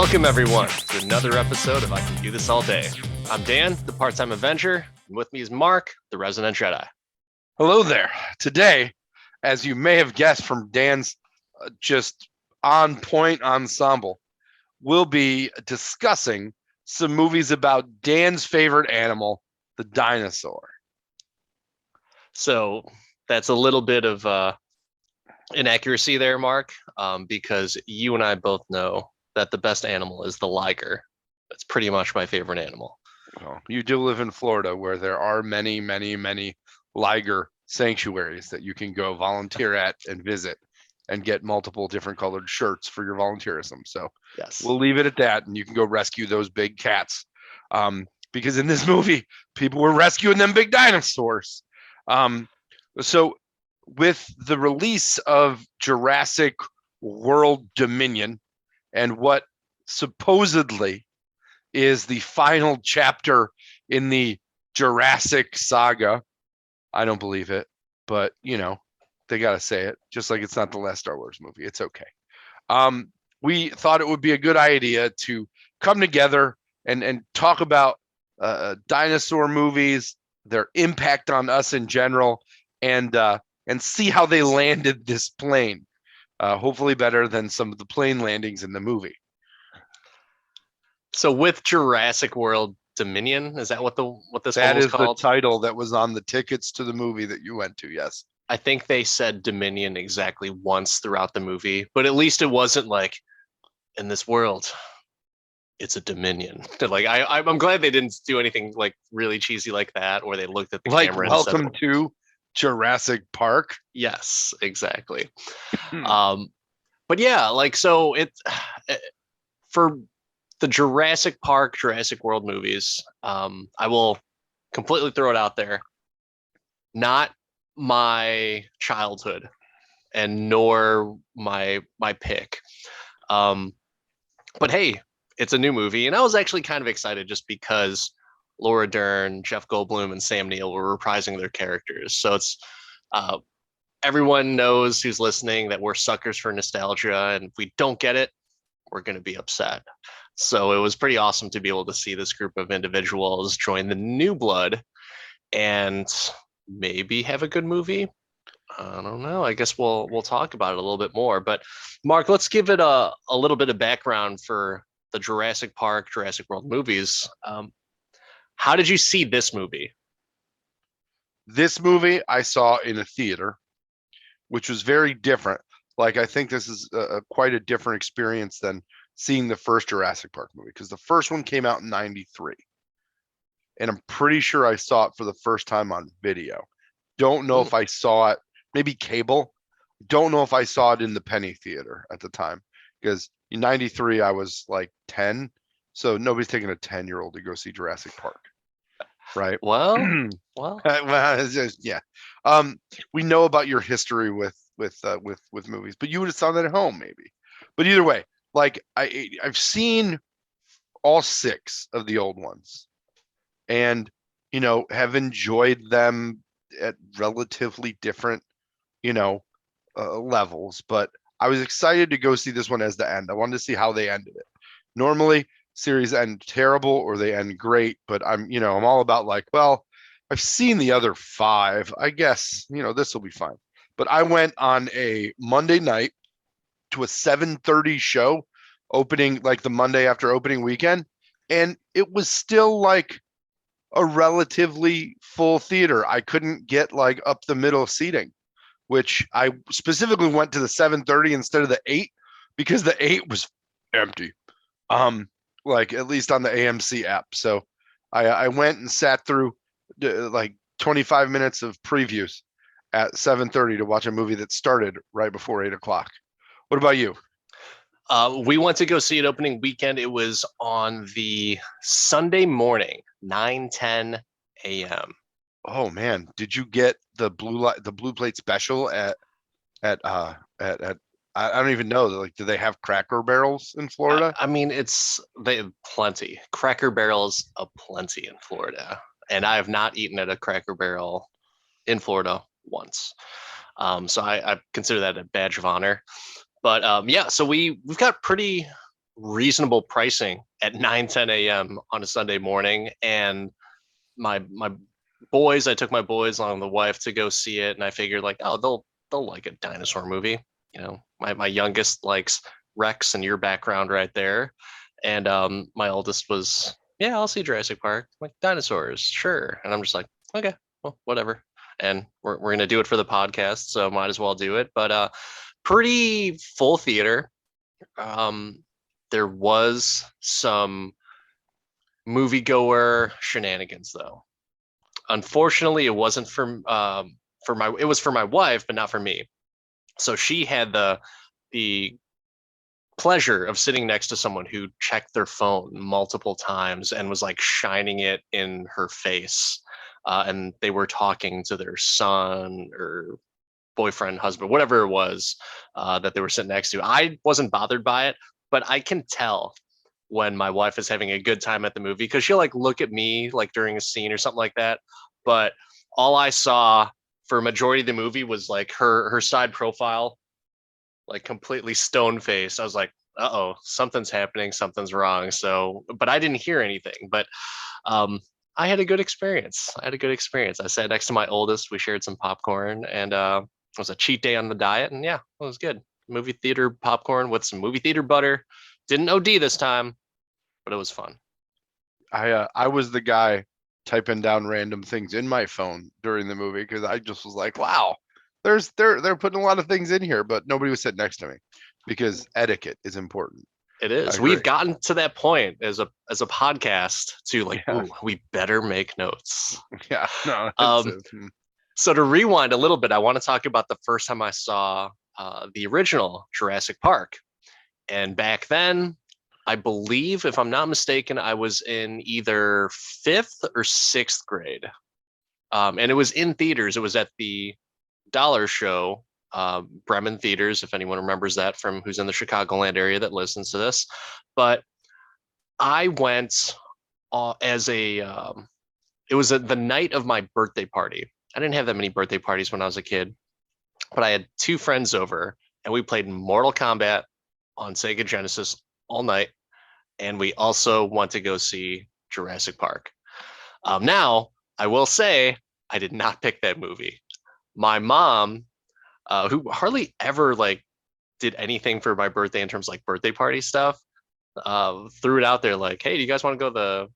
Welcome, everyone, to another episode of I Can Do This All Day. I'm Dan, the part-time Avenger, and with me is Mark, the resident Jedi. Hello there. Today, as you may have guessed from Dan's just on point ensemble, we'll be discussing some movies about Dan's favorite animal, the dinosaur. So that's a little bit of inaccuracy there, Mark, because you and I both know that the best animal is the liger. That's pretty much my favorite animal. Well, you do live in Florida, where there are many, many, many liger sanctuaries that you can go volunteer at and visit and get multiple different colored shirts for your volunteerism. So Yes, we'll leave it at that, and you can go rescue those big cats. Because in this movie, people were rescuing them big dinosaurs. So with the release of Jurassic World Dominion and what supposedly is the final chapter in the Jurassic saga, I don't believe it, but they got to say it, just like it's not the last Star Wars movie. It's okay. We thought it would be a good idea to come together and talk about dinosaur movies, their impact on us in general, and see how they landed this plane. Hopefully better than some of the plane landings in the movie. So with Jurassic World Dominion, is that what this That one was is called? the title that was on the tickets to the movie that you went to. Yes. I think they said Dominion exactly once throughout the movie, but at least it wasn't like, in this world, it's a Dominion. Like I'm glad they didn't do anything like really cheesy like that, or they looked at the Like camera welcome and said, to Jurassic Park. yes, exactly. Hmm. But yeah, like so for the Jurassic Park, Jurassic World movies, I will completely throw it out there. Not my childhood, and nor my pick. But hey, it's a new movie, and I was actually kind of excited just because Laura Dern, Jeff Goldblum, and Sam Neill were reprising their characters. So it's everyone knows who's listening that we're suckers for nostalgia, and if we don't get it, we're going to be upset. So it was pretty awesome to be able to see this group of individuals join the new blood and maybe have a good movie. I don't know. I guess we'll talk about it a little bit more. But Mark, let's give it a little bit of background for the Jurassic Park, Jurassic World movies. How did you see this movie? This movie I saw in a theater, which was very different. Like, I think this is quite a different experience than seeing the first Jurassic Park movie, because the first one came out in '93. And I'm pretty sure I saw it for the first time on video. Don't know if I saw it, maybe cable. Don't know if I saw it in the Penny Theater at the time, because in '93 I was like 10. So nobody's taking a 10-year-old to go see Jurassic Park, right? Well, Well, it's just, yeah. We know about your history with movies, but you would have saw that at home maybe. But either way, like I've seen all 6 of the old ones, and have enjoyed them at relatively different levels. But I was excited to go see this one as the end. I wanted to see how they ended it. Normally series end terrible or they end great, but I'm all about, like, well, I've seen the other 5, I guess this will be fine. But I went on a Monday night to a 7:30 show opening, like the Monday after opening weekend, and it was still like a relatively full theater. I couldn't get like up the middle seating, which I specifically went to the 7:30 instead of the 8, because the 8 was empty. Like, at least on the AMC app. So I went and sat through like 25 minutes of previews at 7:30 to watch a movie that started right before 8 o'clock. What about you? we went to go see it opening weekend. It was on the Sunday morning, 9:10 a.m. Oh man, did you get the blue plate special at I don't even know. Like, do they have Cracker Barrels in Florida? I mean, they have plenty. Cracker Barrels aplenty in Florida, and I have not eaten at a Cracker Barrel in Florida once. So I consider that a badge of honor. But yeah, so we've got pretty reasonable pricing at 9, 10 a.m. on a Sunday morning. And my boys, I took my boys along with the wife to go see it, and I figured like, oh, they'll like a dinosaur movie. You know, my youngest likes Rex and your background right there, and my oldest was, yeah, I'll see Jurassic Park. I'm like, dinosaurs, sure. And I'm just like, okay, well, whatever. And we're gonna do it for the podcast, so might as well do it. But pretty full theater. Um, there was some moviegoer shenanigans though. Unfortunately, it wasn't for my, it was for my wife, but not for me. So she had the pleasure of sitting next to someone who checked their phone multiple times and was like shining it in her face. And they were talking to their son or boyfriend, husband, whatever it was, that they were sitting next to. I wasn't bothered by it, but I can tell when my wife is having a good time at the movie because she'll like look at me like during a scene or something like that. But all I saw for a majority of the movie was like her side profile, like completely stone faced. I was like, oh, something's happening, something's wrong. So, but I didn't hear anything. But um, I had a good experience. I had a good experience. I sat next to my oldest. We shared some popcorn, and it was a cheat day on the diet. And yeah, it was good. Movie theater popcorn with some movie theater butter. Didn't OD this time, but it was fun. I was the guy typing down random things in my phone during the movie because I just was like, wow, they're putting a lot of things in here, but nobody was sitting next to me because etiquette is important. It I is. agree. We've gotten to that point as a podcast to like, Yeah, ooh, we better make notes. yeah, no, Um, hmm. so to rewind a little bit, I want to talk about the first time I saw the original Jurassic Park. And back then, I believe, if I'm not mistaken, I was in either fifth or sixth grade. And it was in theaters. It was at the Dollar Show, Bremen Theaters, if anyone remembers that from who's in the Chicagoland area that listens to this. But I went as a, it was the night of my birthday party. I didn't have that many birthday parties when I was a kid, but I had two friends over and we played Mortal Kombat on Sega Genesis all night. And we also went to go see Jurassic Park. Now, I will say, I did not pick that movie. My mom, who hardly ever like did anything for my birthday in terms of like birthday party stuff, threw it out there like, "Hey, do you guys want to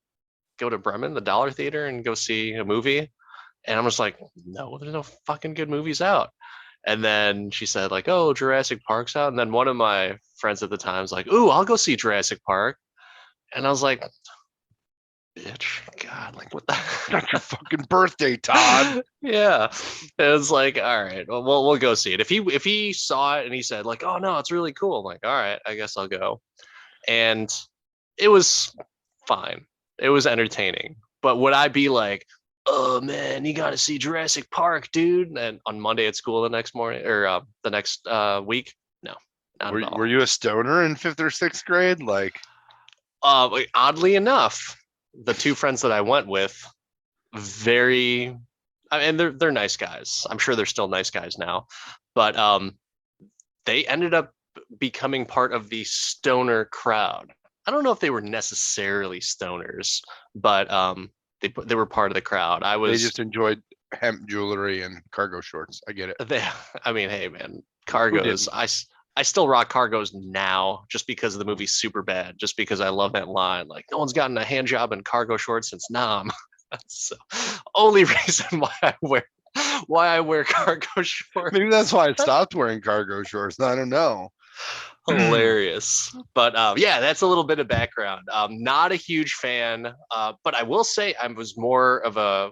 go to Bremen, the Dollar Theater, and go see a movie?" And I'm just like, "No, there's no fucking good movies out." And then she said like, "Oh, Jurassic Park's out." And then one of my friends at the time was like, "Ooh, I'll go see Jurassic Park." And I was like, "Bitch, God, like what the?" Not your fucking birthday, Todd. Yeah, it was like, all right, well, we'll go see it. If he saw it and he said like, "Oh no, it's really cool," I'm like, all right, I guess I'll go. And it was fine. It was entertaining. But would I be like, "Oh man, you got to see Jurassic Park, dude"? And on Monday at school the next morning or the next week? No, not at Were all. you a stoner in fifth or sixth grade? Like, Like, oddly enough, the two friends that I went with, very, and they're nice guys. I'm sure they're still nice guys now, but they ended up becoming part of the stoner crowd. I don't know if they were necessarily stoners, but they were part of the crowd. I they was just enjoyed hemp jewelry and cargo shorts. I get it. they. I mean, hey man, Who cargos. didn't? I still rock cargos now just because the movie's super bad. Just because I love that line. Like no one's gotten a hand job in cargo shorts since Nam. So only reason why I wear cargo Maybe shorts. that's why I stopped wearing cargo shorts. I don't know. Hilarious. But yeah, that's a little bit of background. Not a huge fan, but I will say I was more of a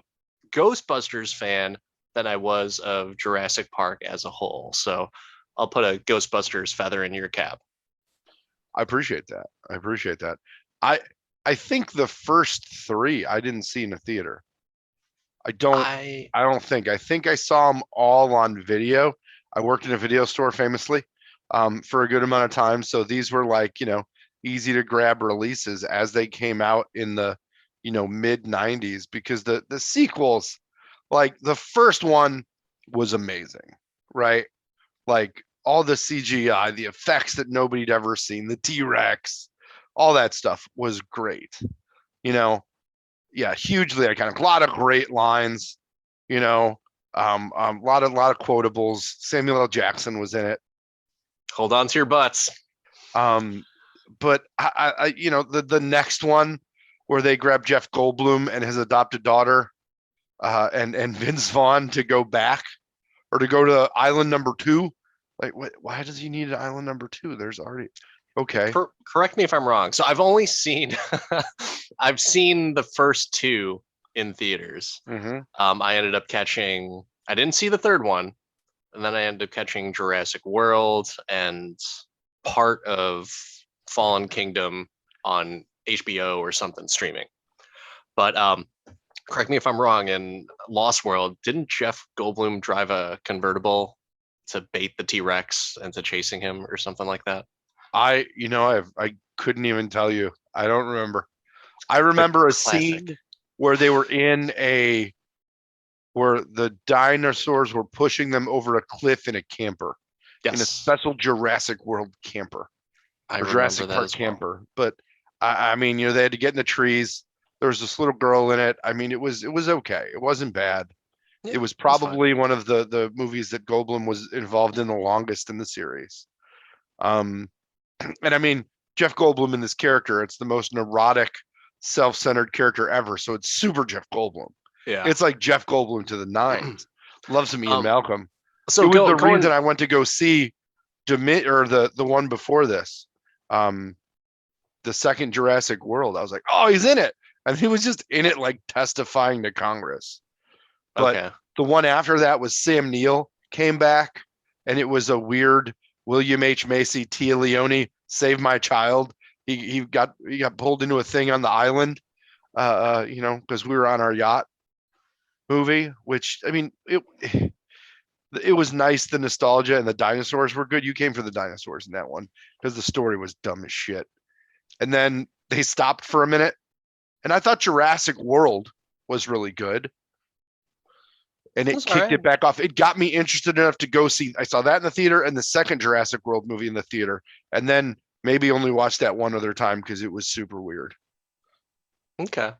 Ghostbusters fan than I was of Jurassic Park as a whole. So I'll put a Ghostbusters feather in your cap. I appreciate that. I appreciate that. I I think the first three I didn't see in a theater. I don't I I don't think. I think I saw them all on video. I worked in a video store famously for a good amount of time. So these were like, easy to grab releases as they came out in the, mid 90s because the sequels, like the first one was amazing, right? Like all the CGI, the effects that nobody'd ever seen, the T-Rex. all that stuff was great. You know, yeah, hugely iconic. A lot of great lines. You know, lot of quotables. Samuel L. Jackson was in it. Hold on to your butts. Um, but the next one where they grab Jeff Goldblum and his adopted daughter, and Vince Vaughn to go back or to go to island number 2. Like, why does he need island number 2? There's already okay. Correct me if I'm wrong. So I've only seen I've seen the first 2 in theaters. Mm-hmm. I ended up catching. I didn't see the third one, and then I ended up catching Jurassic World and part of Fallen Kingdom on HBO or something streaming. But correct me if I'm wrong. In Lost World, didn't Jeff Goldblum drive a convertible to bait the T-Rex into chasing him or something like that? I couldn't even tell you. I don't remember. I remember a Classic. scene where they were where the dinosaurs were pushing them over a cliff in a camper, in a Yes, special Jurassic World camper I or remember Jurassic that Park as well. camper. But I mean, they had to get in the trees. There was this little girl in it. I mean, it was okay. It wasn't bad. Yeah, It was that's fine. probably one of the movies that Goldblum was involved in the longest in the series. Um, and I mean, Jeff Goldblum in this character, it's the most neurotic, self-centered character ever. So it's super Jeff Goldblum. Yeah. It's like Jeff Goldblum to the nines. Love some Ian Malcolm. So It was the going. reason I went to go see the one before this, the second Jurassic World. I was like, oh, he's in it, and he was just in it like testifying to Congress. But Okay. the one after that was Sam Neill came back, and it was a weird William H. Macy, Tia Leone, Save My Child. He got pulled into a thing on the island, because we were on our yacht movie. Which, I mean, it was nice. The nostalgia and the dinosaurs were good. You came for the dinosaurs in that one because the story was dumb as shit. And then they stopped for a minute, and I thought Jurassic World was really good. And it That's kicked right. it back off. It got me interested enough to go see. I saw that in the theater and the second Jurassic World movie in the theater, and then maybe only watched that one other time because it was super weird. Okay.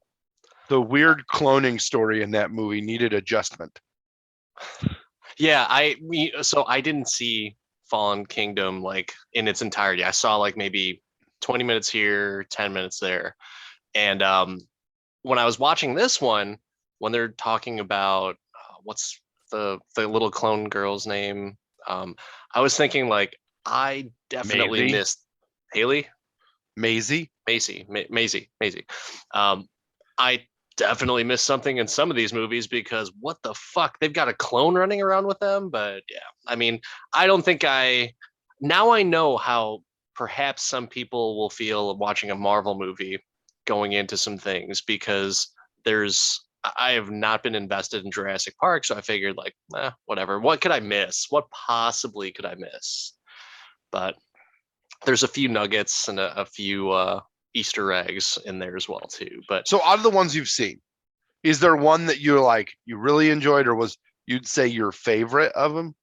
The weird cloning story in that movie needed adjustment. Yeah, so I didn't see Fallen Kingdom like in its entirety. I saw like maybe 20 minutes here, 10 minutes there. And when I was watching this one, when they're talking about what's the little clone girl's name, I was thinking like I definitely Maisie, missed Haley, Maisie. Maisie. I definitely missed something in some of these movies because what the fuck? They've got a clone running around with them. But yeah, I mean, I don't think now I know how perhaps some people will feel watching a Marvel movie going into some things because I have not been invested in Jurassic Park, so I figured like, whatever. What could I miss? What possibly could I miss? But there's a few nuggets and a few Easter eggs in there as well too. But So out of the ones you've seen, is there one that you really enjoyed, or you'd say your favorite of them?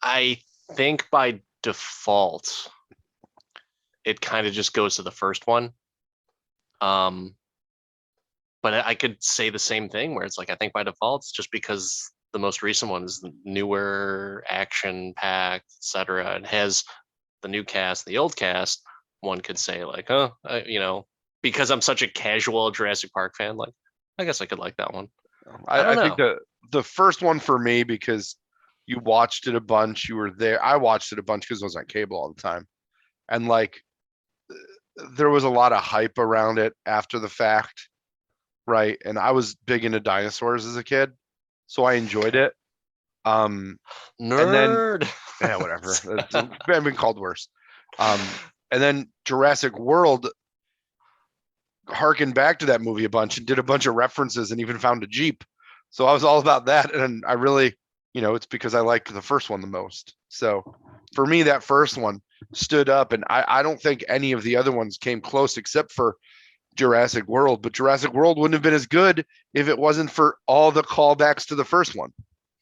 I think by default, it kind of just goes to the first one. But I could say the same thing where it's like I think by default, it's just because the most recent one is newer, action packed, etc. It has the new cast, the old cast. One could say like, because I'm such a casual Jurassic Park fan, like I guess I could like that one. I don't I think know. the first one for me, because you watched it a bunch, you were there. I watched it a bunch because it was on cable all the time, and like there was a lot of hype around it after the fact, right? And I was big into dinosaurs as a kid, so I enjoyed it. And then Nerd. yeah, whatever. I've been called worse. And then Jurassic World harkened back to that movie a bunch and did a bunch of references and even found a Jeep. So I was all about that. And I really, it's because I liked the first one the most. So for me, that first one stood up, and I don't think any of the other ones came close except for Jurassic World. But Jurassic World wouldn't have been as good if it wasn't for all the callbacks to the first one.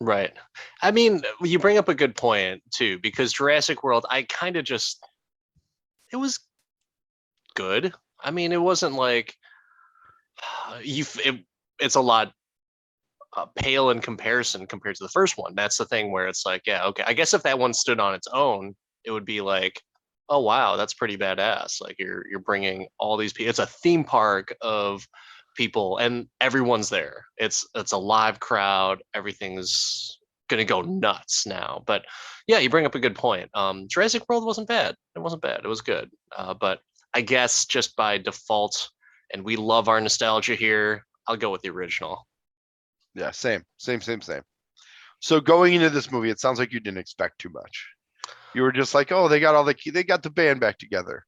Right. I mean, you bring up a good point too, because Jurassic World, I kind of just it was good. I mean, it wasn't like it's a lot pale in comparison compared to the first one. That's the thing where it's like, yeah, okay. I guess if that one stood on its own, it would be like, oh wow, that's pretty badass. Like you're bringing all these people. It's a theme park of people, and everyone's there. It's a live crowd. Everything's gonna go nuts now. But yeah, you bring up a good point. Jurassic World wasn't bad. It wasn't bad. It was good. But I guess just by default, and we love our nostalgia here, I'll go with the original. Yeah, same. So going into this movie, it sounds like you didn't expect too much. You were just like, oh, they got the band back together.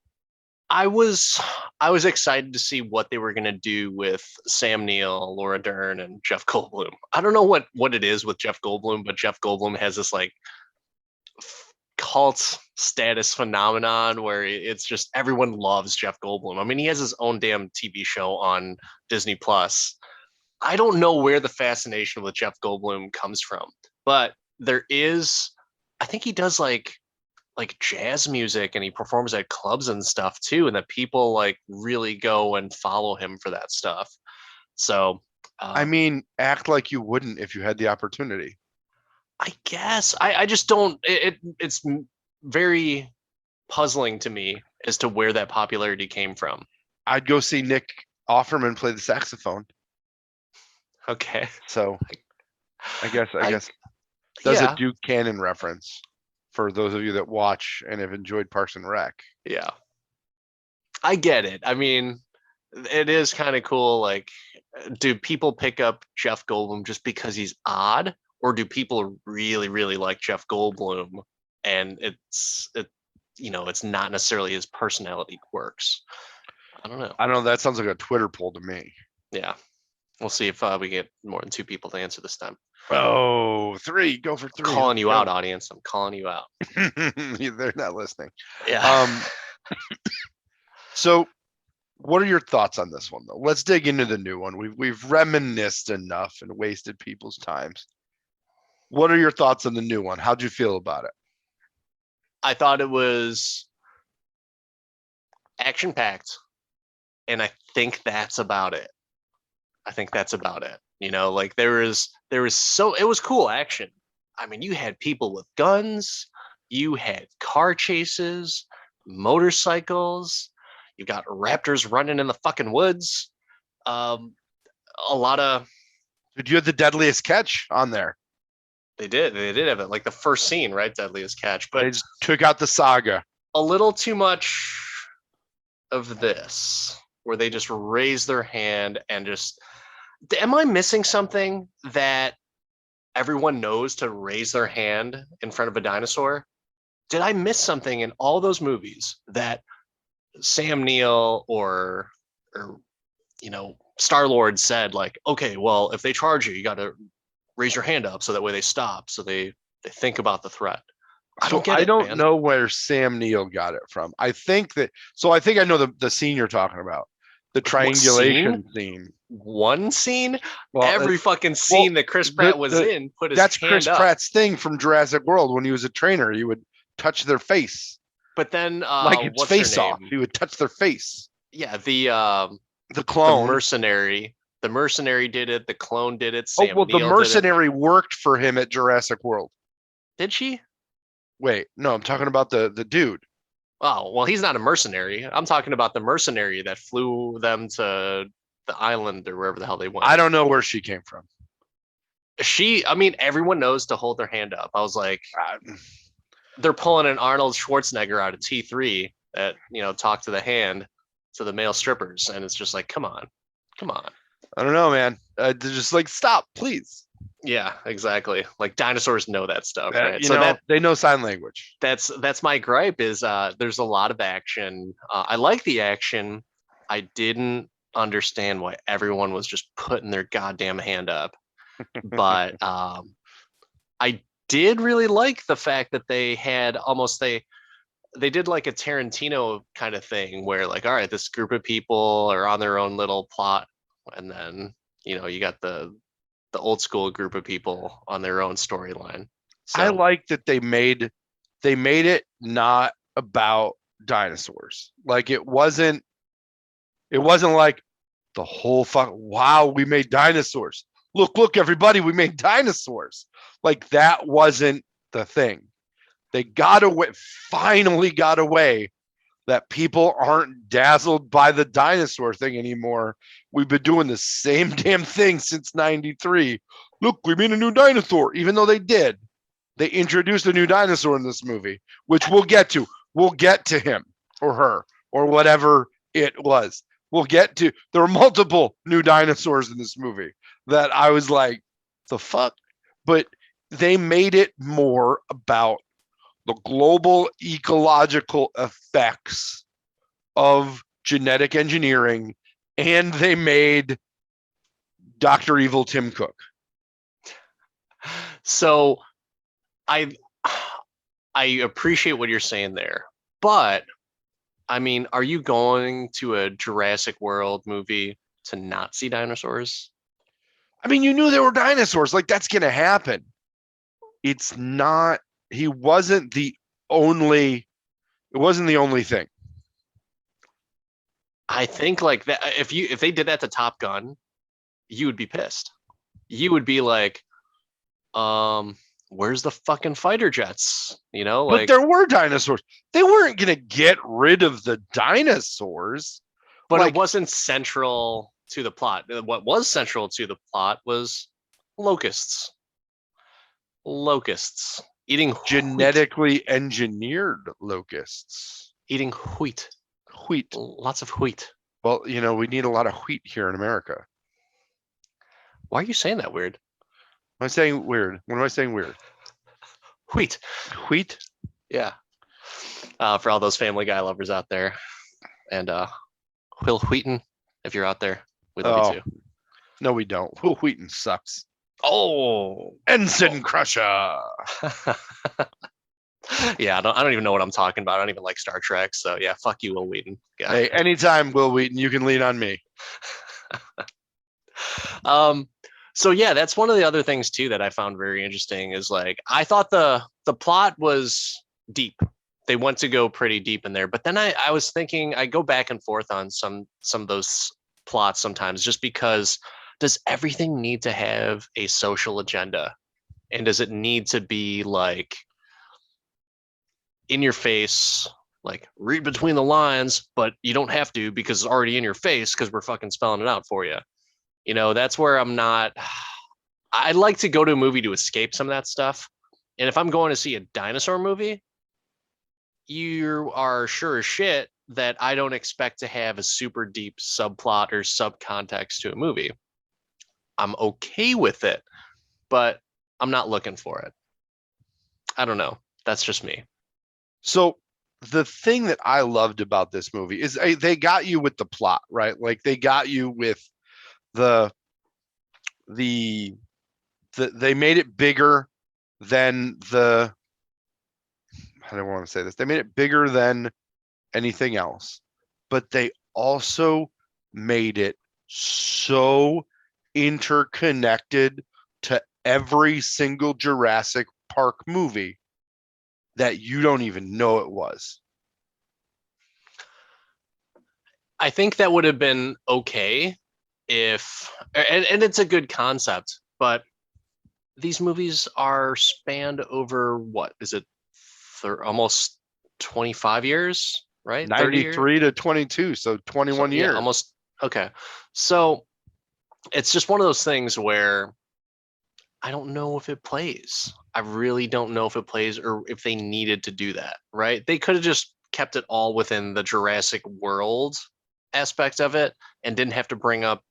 I was I was excited to see what they were gonna do with Sam Neill, Laura Dern, and Jeff Goldblum. I don't know what it is with Jeff Goldblum, but Jeff Goldblum has this like cult status phenomenon where it's just everyone loves Jeff Goldblum. I mean, he has his own damn TV show on Disney Plus. I don't know where the fascination with Jeff Goldblum comes from, but there is. I think he does like jazz music and he performs at clubs and stuff too, and that people like really go and follow him for that stuff. So I mean, act like you wouldn't if you had the opportunity. I guess I just don't. It's very puzzling to me as to where that popularity came from. I'd go see Nick Offerman play the saxophone. Okay. So I guess I that's a yeah Duke Cannon reference for those of you that watch and have enjoyed Parks and Rec. yeah I get it. I mean, it is kind of cool. Like, do people pick up Jeff Goldblum just because he's odd, or do people really really like Jeff Goldblum and it's not necessarily his personality quirks? I don't know. I don't know. That sounds like a Twitter poll to me. Yeah, we'll see if we get more than two people to answer this time. Oh, three. Go for three. Calling you out, audience. I'm calling you out. They're not listening. Yeah. So what are your thoughts on this one though? Let's dig into the new one. We've reminisced enough and wasted people's times. What are your thoughts on the new one? How'd you feel about it? I thought it was action packed, and I think that's about it. Like it was cool action. I mean, you had people with guns, you had car chases, motorcycles, you got raptors running in the fucking woods. Um, a lot of Did you have the deadliest catch on there? they did have it like the first scene, right? Deadliest catch, They but just took out the saga. a little too much of this where they just raise their hand and just am I missing something that everyone knows to raise their hand in front of a dinosaur? Did I miss something in all those movies that Sam Neill or Star Lord said like, okay, well, if they charge you, you got to raise your hand up so that way they stop, so they think about the threat. I don't get I it, don't man. know where Sam Neill got it from. I think I know the scene you're talking about. The triangulation scene. One scene? Well, Every fucking scene that Chris Pratt was in put his that's hand Chris up. Pratt's thing from Jurassic World when he was a trainer. He would touch their face. But then Like it's what's her face off. name? He would touch their face. Yeah, The the clone. mercenary. The mercenary did it. The clone did it. Oh, Sam well, the Neill mercenary worked for him at Jurassic World. did she? Wait, no, I'm talking about the dude. Oh, well, he's not a mercenary. I'm talking about the mercenary that flew them to the island or wherever the hell they went. I don't know where she came from. I mean, everyone knows to hold their hand up. I was like, Uh, they're pulling an Arnold Schwarzenegger out of T3 that, talk to the hand to the male strippers. And it's just like, come on. I don't know, man. They're just like, stop, please. Yeah, exactly. Like dinosaurs know that stuff, right? They know sign language. That's my gripe is there's a lot of action. I like the action. I didn't understand why everyone was just putting their goddamn hand up. But I did really like the fact that they had they did like a Tarantino kind of thing where like, all right, this group of people are on their own little plot, and then you got the old school group of people on their own storyline. So I like that they made it not about dinosaurs. Like it wasn't like the whole fuck. Wow, we made dinosaurs. Look, everybody, we made dinosaurs. Like that wasn't the thing. They got away, finally got away that people aren't dazzled by the dinosaur thing anymore. We've been doing the same damn thing since 93. Look, we made a new dinosaur, even though they did. They introduced a new dinosaur in this movie, which we'll get to. We'll get to him or her or whatever it was. We'll get to. There were multiple new dinosaurs in this movie that I was like, the fuck? But they made it more about the global ecological effects of genetic engineering, and they made Dr. Evil Tim Cook. So I I appreciate what you're saying there, but I mean, are you going to a Jurassic World movie to not see dinosaurs? I mean, you knew there were dinosaurs. Like, that's going to happen. It's not, he wasn't the only, it wasn't the only thing. I think like that if they did that to Top Gun, you would be pissed. You would be like, where's the fucking fighter jets? You know, But like, there were dinosaurs. They weren't going to get rid of the dinosaurs. but like, it wasn't central to the plot. What was central to the plot was locusts. Locusts eating wheat. Genetically engineered locusts. Eating wheat. Wheat. Lots of wheat. Well, we need a lot of wheat here in America. Why are you saying that weird? Am I saying weird? What am I saying weird? Wheat. Wheat? Yeah. For all those Family Guy lovers out there. And Will Wheaton, if you're out there, we love you too. No, we don't. Will Wheaton sucks. Oh, Ensign Crusher. Yeah, I don't even know what I'm talking about. I don't even like Star Trek. So yeah, fuck you, Will Wheaton. Yeah. Hey, anytime, Will Wheaton, you can lean on me. So yeah, that's one of the other things too that I found very interesting is like I thought the plot was deep. They went to go pretty deep in there, but then I was thinking I go back and forth on some of those plots sometimes just because does everything need to have a social agenda? And does it need to be like in your face, like read between the lines, but you don't have to because it's already in your face because we're fucking spelling it out for you. That's where I'm not. I like to go to a movie to escape some of that stuff. And if I'm going to see a dinosaur movie, you are sure as shit that I don't expect to have a super deep subplot or subcontext to a movie. I'm okay with it, but I'm not looking for it. I don't know. That's just me. So the thing that I loved about this movie is they got you with the plot, right? Like they got you with the they made it bigger than the I don't want to say this. They made it bigger than anything else, but they also made it so interconnected to every single Jurassic Park movie that you don't even know it was. I think that would have been okay if, and it's a good concept, but these movies are spanned over what is it, almost 25 years, right? 93 to 22, so 21 years. Yeah, almost. Okay. So it's just one of those things where I don't know if it plays. I really don't know if it plays or if they needed to do that, right? They could have just kept it all within the Jurassic World aspect of it and didn't have to bring up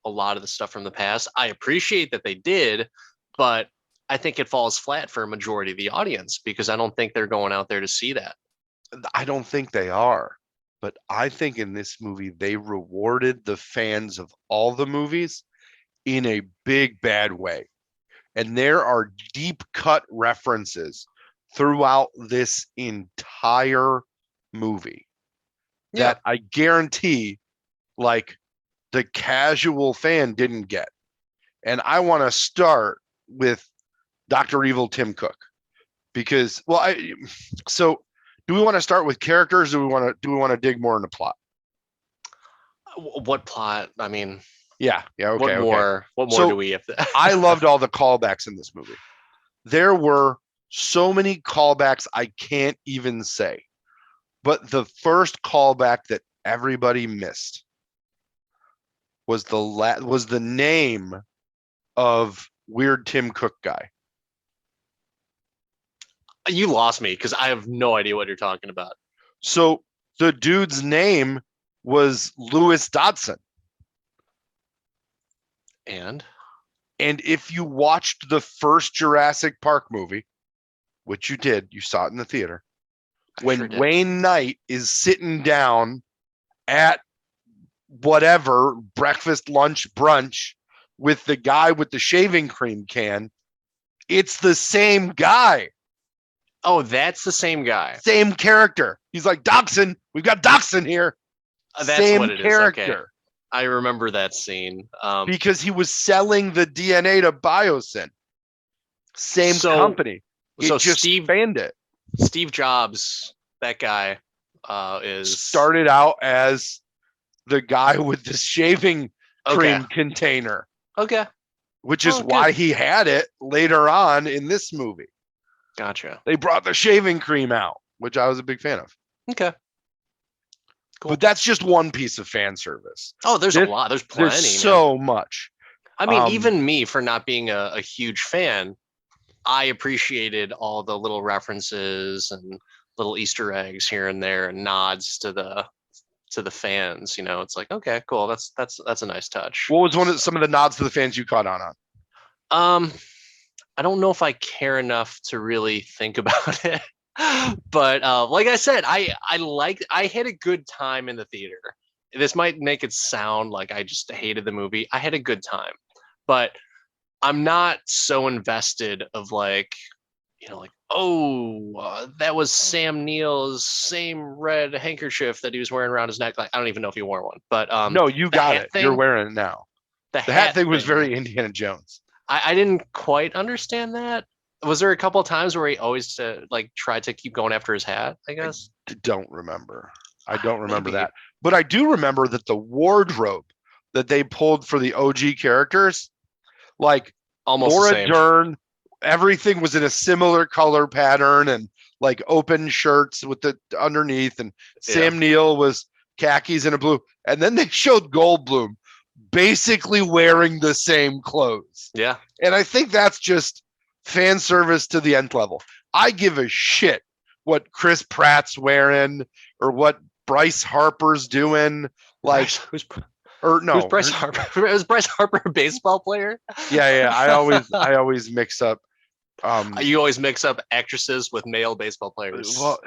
a lot of the stuff from the past. I appreciate that they did, but I think it falls flat for a majority of the audience because I don't think they're going out there to see that. I don't think they are, but I think in this movie they rewarded the fans of all the movies in a big bad way. And there are deep cut references throughout this entire movie that I guarantee like the casual fan didn't get. And I want to start with Dr. Evil Tim Cook because so Do we want to start with characters? Or do we want to dig more into plot? What plot? I mean, Yeah. what Okay. more? What more do So we have to? I loved all the callbacks in this movie. There were so many callbacks I can't even say. But the first callback that everybody missed was the name of Weird Tim Cook guy. You lost me because I have no idea what you're talking about. So the dude's name was Lewis Dodson. And if you watched the first Jurassic Park movie, which you did, you saw it in the theater, when Wayne Knight is sitting down at whatever breakfast, lunch, brunch with the guy with the shaving cream can, it's the same guy. Oh, that's the same guy. Same character. He's like, Dachshund, we've got Dachshund here. That's same what it character. is. Okay. I remember that scene. Because he was selling the DNA to Biosyn. Same company. It just spanned it. Steve Jobs, that guy, started out as the guy with the shaving cream container. Okay. Which is why he had it later on in this movie. Gotcha. They brought the shaving cream out, which I was a big fan of. Okay. Cool. But that's just one piece of fan service. Oh, there's a lot. There's plenty. There's so much. I mean, even me, for not being a huge fan, I appreciated all the little references and little Easter eggs here and there and nods to the fans. You know, it's like, okay, cool. That's a nice touch. What was some of the nods to the fans you caught on? I don't know if I care enough to really think about it. But like I said, I had a good time in the theater. This might make it sound like I just hated the movie. I had a good time, but I'm not so invested of like, you know, like, that was Sam Neill's same red handkerchief that he was wearing around his neck. Like, I don't even know if he wore one, but no, you got it. You're wearing it now. The hat thing was very Indiana Jones. I didn't quite understand that. Was there a couple of times where he always tried to keep going after his hat, I guess? I don't remember that. But I do remember that the wardrobe that they pulled for the OG characters, like almost Laura Dern, everything was in a similar color pattern and like open shirts with the underneath, and Sam Neill was khakis and a blue. And then they showed Goldblum basically wearing the same clothes. Yeah. And I think that's just fan service to the nth level. I give a shit what Chris Pratt's wearing or what Bryce Harper's doing. Like, who's Bryce Harper? Is Bryce Harper a baseball player? Yeah. I always mix up. You always mix up actresses with male baseball players. Well,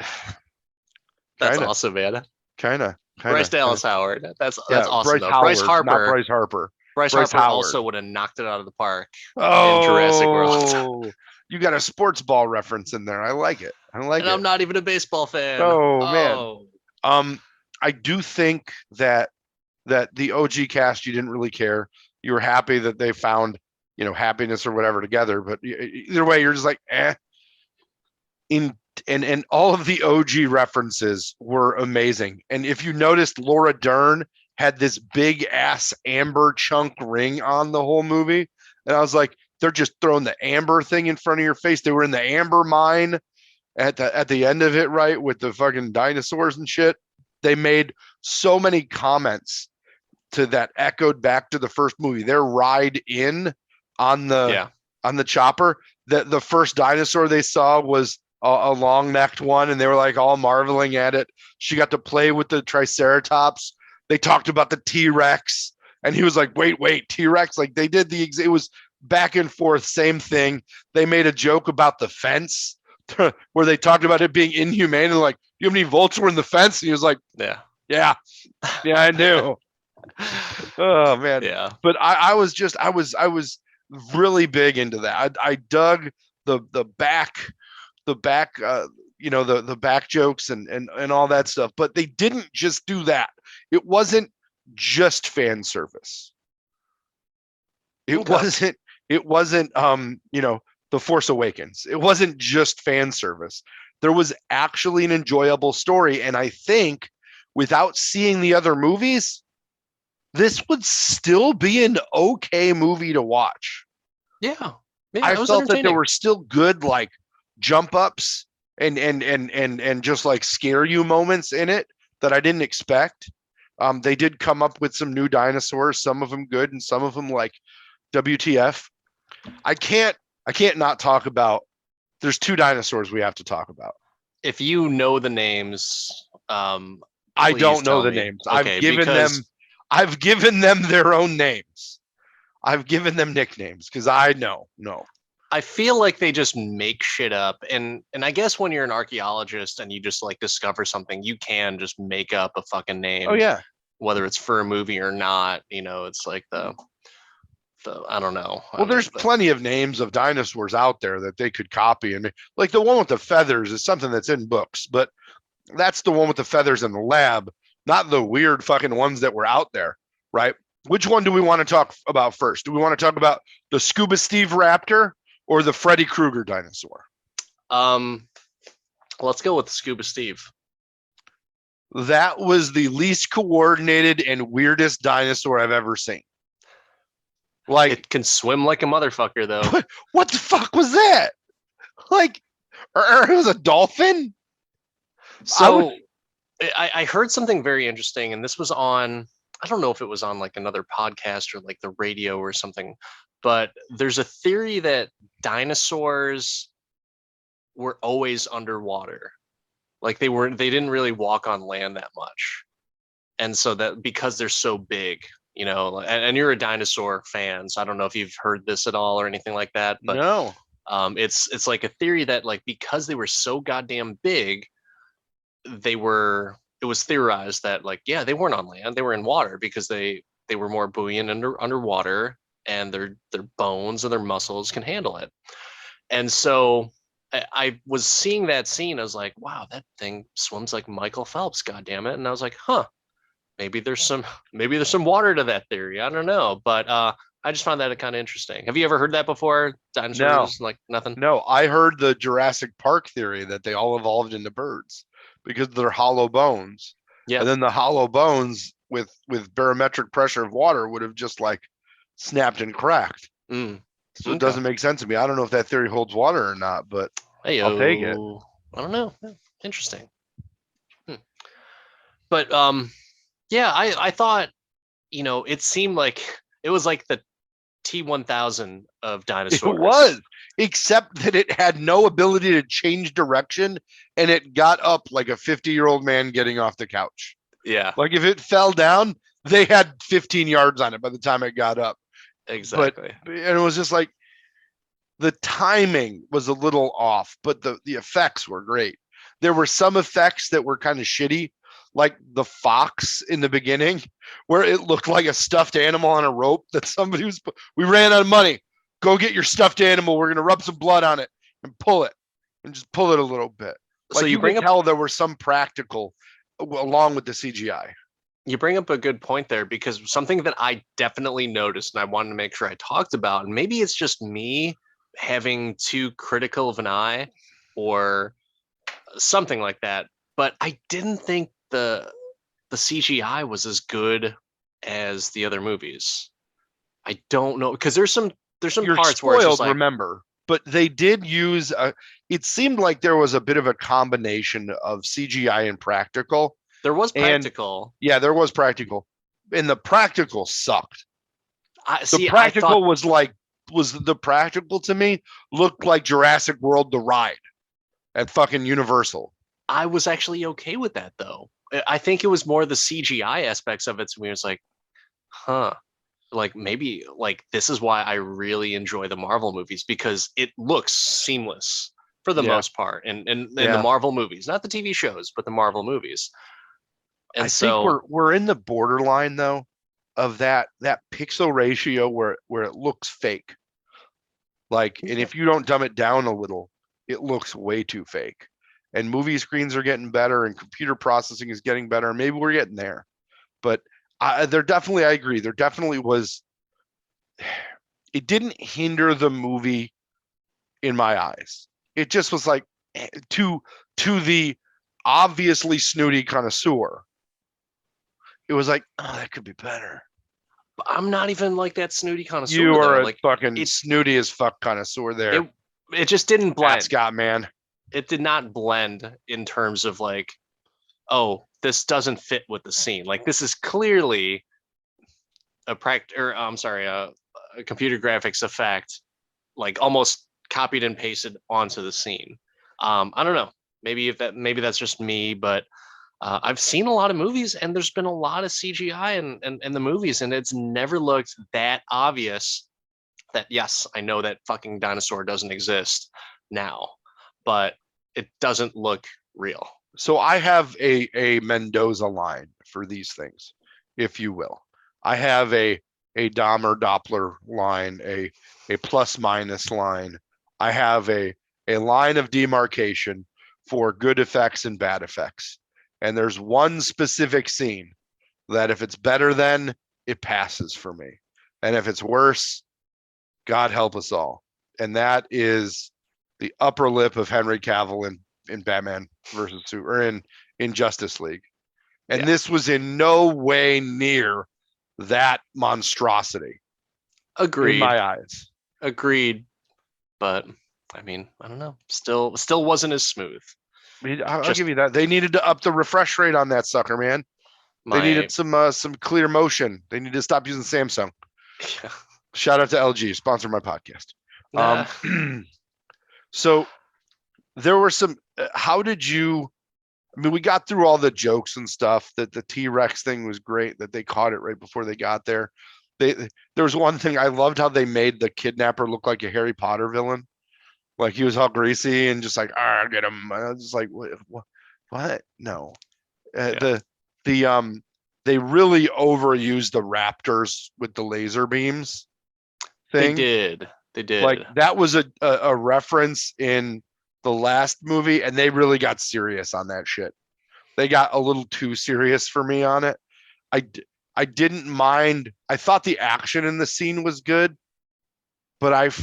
that's awesome, man. Kinda. Bryce Dallas Howard. That's awesome. Bryce Harper, not Bryce Harper. Bryce Harper also would have knocked it out of the park in Jurassic World. You got a sports ball reference in there. I like it. I'm not even a baseball fan. Oh man. I do think that the OG cast, you didn't really care. You were happy that they found, happiness or whatever together. But either way, you're just like, eh. And all of the OG references were amazing. And if you noticed, Laura Dern had this big ass amber chunk ring on the whole movie. And I was like, they're just throwing the amber thing in front of your face. They were in the amber mine at the end of it, right? With the fucking dinosaurs and shit. They made so many comments to that echoed back to the first movie. Their ride in on the chopper, that the first dinosaur they saw was a long-necked one, and they were like all marveling at it. She got to play with the Triceratops. They talked about the T-Rex, and he was like, wait, T-Rex? Like, they did it was back and forth, same thing. They made a joke about the fence where they talked about it being inhumane, and like, you have any vulture in the fence? And he was like, yeah, I do. Oh man. Yeah. But I was really big into that. I dug the back the back jokes and all that stuff. But they didn't just do that. It wasn't just fan service. It wasn't The Force Awakens. It wasn't just fan service. There was actually an enjoyable story. And I think without seeing the other movies, this would still be an okay movie to watch. Yeah. Yeah, I it was felt that there entertaining. were still good like jump ups and just like scare you moments in it that I didn't expect. They did come up with some new dinosaurs, some of them good and some of them like WTF. I can't I can't not talk about there's two dinosaurs we have to talk about. If you know the names, I please don't know tell the me. names. Okay, because I've given them their own names. I've given them nicknames because I know. No. I feel like they just make shit up, and I guess when you're an archaeologist and you just like discover something, you can just make up a fucking Oh name, yeah. whether it's for a movie or not. You know, it's like the I don't know. Well, there's plenty of names of dinosaurs out there that they could copy. And like the one with the feathers is something that's in books, but that's the one with the feathers in the lab, not the weird fucking ones that were out there, right? Which one do we want to talk about first? Do we want to talk about the Scuba Steve Raptor or the Freddy Krueger dinosaur? um, let's go with Scuba Steve. That was the least coordinated and weirdest dinosaur I've ever seen. Like, It can swim like a motherfucker, though. what the fuck was that? Like, or it was a dolphin? So I heard something very interesting, and this was on, I don't know if it was on like another podcast or like the radio or something, but there's a theory that dinosaurs were always underwater. Like they didn't really walk on land that much. And so that because they're so big, you know, and you're a dinosaur fan, so I don't know if you've heard this at all or anything like that, but No. it's like a theory that like because they were so goddamn big, it was theorized that like yeah they weren't on land, they were in water because they were more buoyant underwater, and their bones and their muscles can handle it. And so I was seeing that scene, I was like, wow, that thing swims like Michael Phelps, god damn it. And I was like, huh, maybe there's some water to that theory, I don't know, but I just found that kind of interesting. Have you ever heard that before? No. Dinosaurs like nothing? No. I heard the Jurassic Park theory that they all evolved into birds because they're hollow bones. Yeah. And then the hollow bones with barometric pressure of water would have just like snapped and cracked. Mm. So it Okay. doesn't make sense to me. I don't know if that theory holds water or not, but Hey, I'll take it. I don't know. Yeah, interesting. Hmm. But yeah, I thought, you know, it seemed like it was like the T1000 of It dinosaurs. was, except that it had no ability to change direction and it got up like a 50-year-old man getting off the couch. Yeah, Like if it fell down, they had 15 yards on it by the time it got up. But exactly. and it was just like the timing was a little off, but the effects were great. There were some effects that were kind of shitty, like the fox in the beginning, where it looked like a stuffed animal on a rope that somebody was. We ran out of money. Go get your stuffed animal. We're gonna rub some blood on it and pull it, and just pull it a little bit. So Like you could tell there were some practical along with the CGI. you bring up a good point there, because something that I definitely noticed and I wanted to make sure I talked about, and maybe it's just me having too critical of an eye or something like that, but I didn't think the CGI was as good as the other movies. I don't know, because there's some You're parts where it's just spoiled, like remember, but they did use it seemed like there was a bit of a combination of CGI and practical. there was And practical. yeah, there was practical. And the practical sucked. I The see. I thought practical was the practical to me looked like Jurassic World the ride at fucking Universal. I was actually okay with that though. I think it was more the CGI aspects of it to me. It's like, huh, like maybe like this is why I really enjoy the Marvel movies, because it looks seamless for the Yeah. most part, and the Yeah. Marvel movies, not the TV shows, but the Marvel movies. I And think so we're in the borderline though of that pixel ratio where it looks fake. Like, and if you don't dumb it down a little, it looks way too fake. And movie screens are getting better, and computer processing is getting better. Maybe we're getting there, but there definitely, I agree. There definitely was. It didn't hinder the movie in my eyes. It just was like too to the obviously snooty connoisseur, it was like, oh, that could be better. But I'm not even like that snooty You connoisseur though. are a Like fucking it, snooty as fuck connoisseur there, it just didn't blend. Scott, man. It did not blend in terms of like, oh, this doesn't fit with the scene. Like this is clearly a computer graphics effect, like almost copied and pasted onto the scene. I don't know. Maybe that's just me, but I've seen a lot of movies and there's been a lot of CGI in the movies, and it's never looked that obvious that yes, I know that fucking dinosaur doesn't exist now, but it doesn't look real. So I have a Mendoza line for these things, if you will. I have a Dahmer Doppler line, a plus minus line. I have a line of demarcation for good effects and bad effects. And there's one specific scene that if it's better than, it passes for me. And if it's worse, God help us all. And that is the upper lip of Henry Cavill in Batman versus Superman, in Justice League. And this was in no way near that monstrosity. Agreed. In my eyes. Agreed. But I mean, I don't know. Still wasn't as smooth. I mean, I'll give you that. They needed to up the refresh rate on that sucker, man. They needed some clear motion. They need to stop using Samsung. Yeah. Shout out to LG, sponsor my podcast. So there were some. How did you? I mean, we got through all the jokes and stuff. That the T-Rex thing was great. That they caught it right before they got there. There was one thing I loved how they made the kidnapper look like a Harry Potter villain. Like he was all greasy and just like, get him. I was just like, what? No. They really overused the raptors with the laser beams thing. They did. Like that was a reference in the last movie, and they really got serious on that shit. They got a little too serious for me on it. I didn't mind. I thought the action in the scene was good, but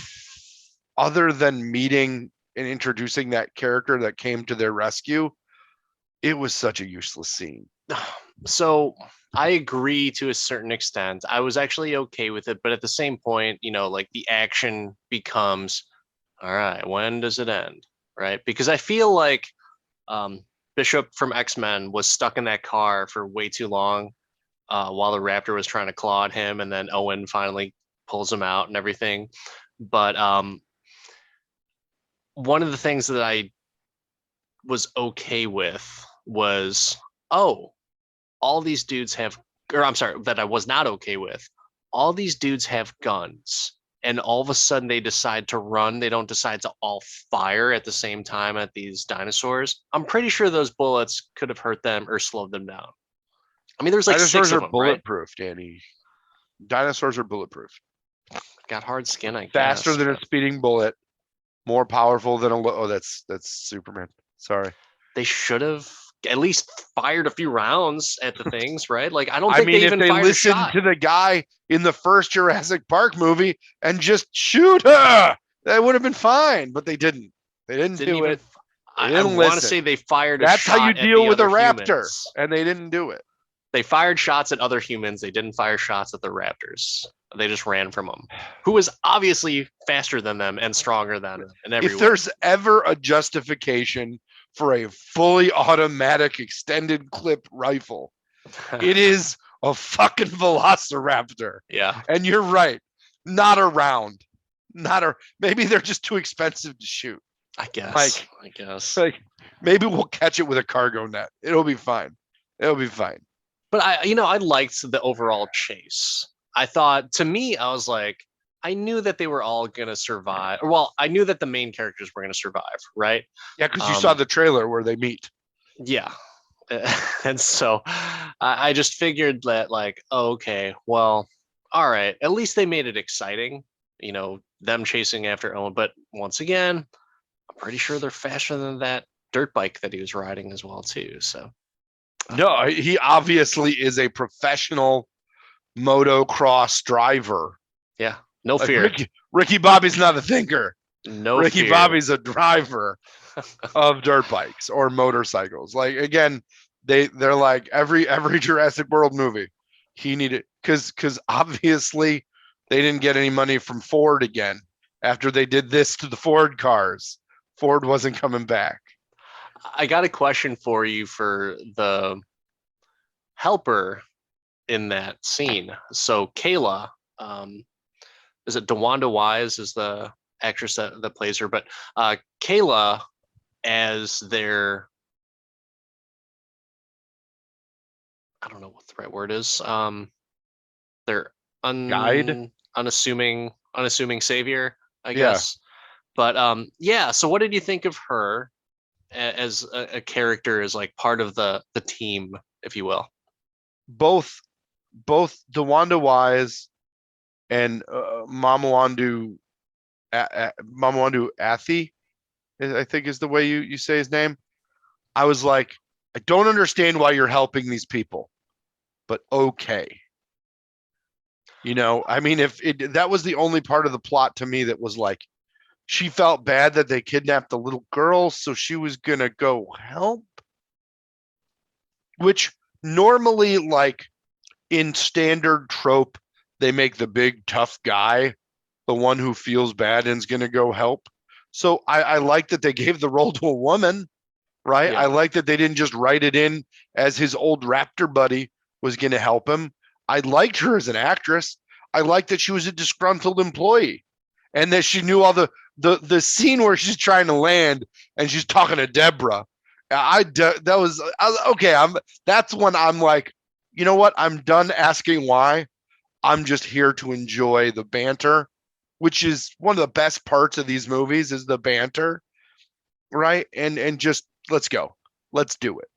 other than meeting and introducing that character that came to their rescue, it was such a useless scene. So I agree to a certain extent. I was actually okay with it, but at the same point, like the action becomes, all right, when does it end? Right? Because I feel like Bishop from X-Men was stuck in that car for way too long while the raptor was trying to claw at him, and then Owen finally pulls him out and everything. But one of the things that I was okay with was, all these dudes have, or I'm sorry, that I was not okay with. All these dudes have guns, and all of a sudden they decide to run. They don't decide to all fire at the same time at these dinosaurs. I'm pretty sure those bullets could have hurt them or slowed them down. I mean, there's like dinosaurs 6 of them, bulletproof, right? Danny. Dinosaurs are bulletproof. Got hard skin, I guess. Faster than a speeding bullet, more powerful than that's Superman. Sorry. They should have at least fired a few rounds at the things, right? Like I don't think they even fired a shot. If they listened to the guy in the first Jurassic Park movie and just shoot her, that would have been fine. But they didn't. They didn't do it. I want to say they fired a shot. That's how you deal with a raptor, humans. And they didn't do it. They fired shots at other humans. They didn't fire shots at the raptors. They just ran from them, who was obviously faster than them and stronger than them in every way. If there's ever a justification for a fully automatic extended clip rifle, it is a fucking velociraptor. Yeah. And you're right. Not a round. Maybe they're just too expensive to shoot. I guess. Like maybe we'll catch it with a cargo net. It'll be fine. But I liked the overall chase. I thought, to me, I was like, I knew that they were all going to survive. Well, I knew that the main characters were going to survive, right? Yeah, because you saw the trailer where they meet. Yeah. And so I just figured that, like, okay, well, all right. At least they made it exciting, them chasing after Owen. But once again, I'm pretty sure they're faster than that dirt bike that he was riding as well, too. So. No, he obviously is a professional motocross driver. Yeah, no fear. Ricky Bobby's not a thinker. No Ricky fear. Bobby's a driver. of dirt bikes or motorcycles. Like again, they're like every Jurassic World movie, he needed because obviously they didn't get any money from Ford again after they did this to the Ford cars. Ford wasn't coming back. I got a question for you for the helper in that scene. So Kayla, is it DeWanda Wise is the actress that plays her, but Kayla as their, I don't know what the right word is. Their Guide, unassuming savior, I yeah, guess. But yeah. So what did you think of her as a character, as like part of the team, if you will? both DeWanda Wise and Mamawandu Athi, I think is the way you say his name. I was like, I don't understand why you're helping these people, but okay. I mean, if that was the only part of the plot to me that was like, she felt bad that they kidnapped the little girl, so she was gonna go help, which normally, like in standard trope, they make the big tough guy the one who feels bad and is gonna go help. So I like that they gave the role to a woman, right? I Yeah. like that they didn't just write it in as his old raptor buddy was going to help him. I liked her as an actress. I liked that she was a disgruntled employee and that she knew all the scene where she's trying to land and she's talking to Deborah. Okay. That's when I'm like, you know what? I'm done asking why. I'm just here to enjoy the banter, which is one of the best parts of these movies is the banter, right? And just let's go. Let's do it.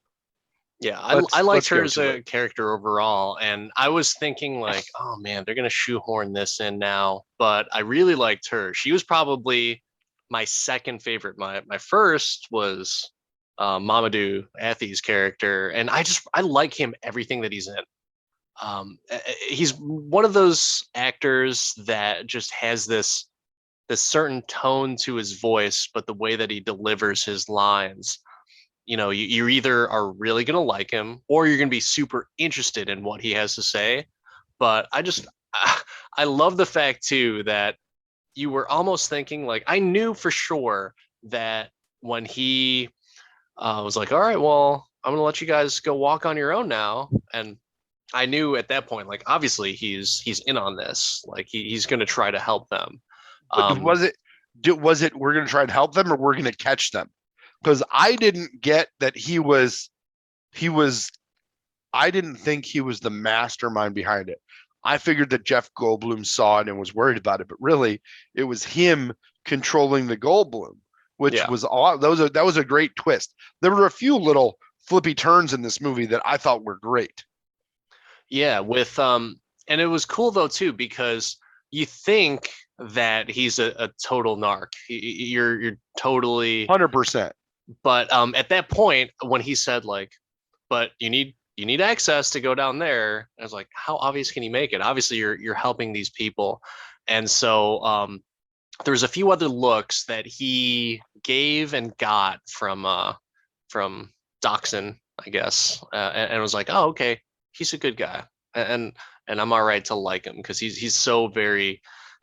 Yeah, I liked Let's her go as to it. a character overall, and I was thinking like, oh man, they're gonna shoehorn this in now. But I really liked her. She was probably my second favorite. My first was Mamadou Athi's character, and I like him everything that he's in. He's one of those actors that just has this certain tone to his voice, but the way that he delivers his lines, you either are really going to like him or you're going to be super interested in what he has to say. But I love the fact too that you were almost thinking, like, I knew for sure that when he was like, all right, well, I'm going to let you guys go walk on your own now. And I knew at that point, like, obviously he's in on this, like he's going to try to help them. But um was it we're going to try and help them or we're going to catch them? Because I didn't get that he was I didn't think he was the mastermind behind it. I figured that Jeff Goldblum saw it and was worried about it, but really it was him controlling the Goldblum, which yeah. was all that was a great twist. There were a few little flippy turns in this movie that I thought were great. Yeah, with and it was cool though too, because you think that he's a total narc. You're totally, 100%. but at that point when he said like, but you need access to go down there, I was like, how obvious can you make it? Obviously you're helping these people. And so there's a few other looks that he gave and got from Doxson, I guess, and was like, oh, okay, he's a good guy, and and I'm all right to like him because he's so very,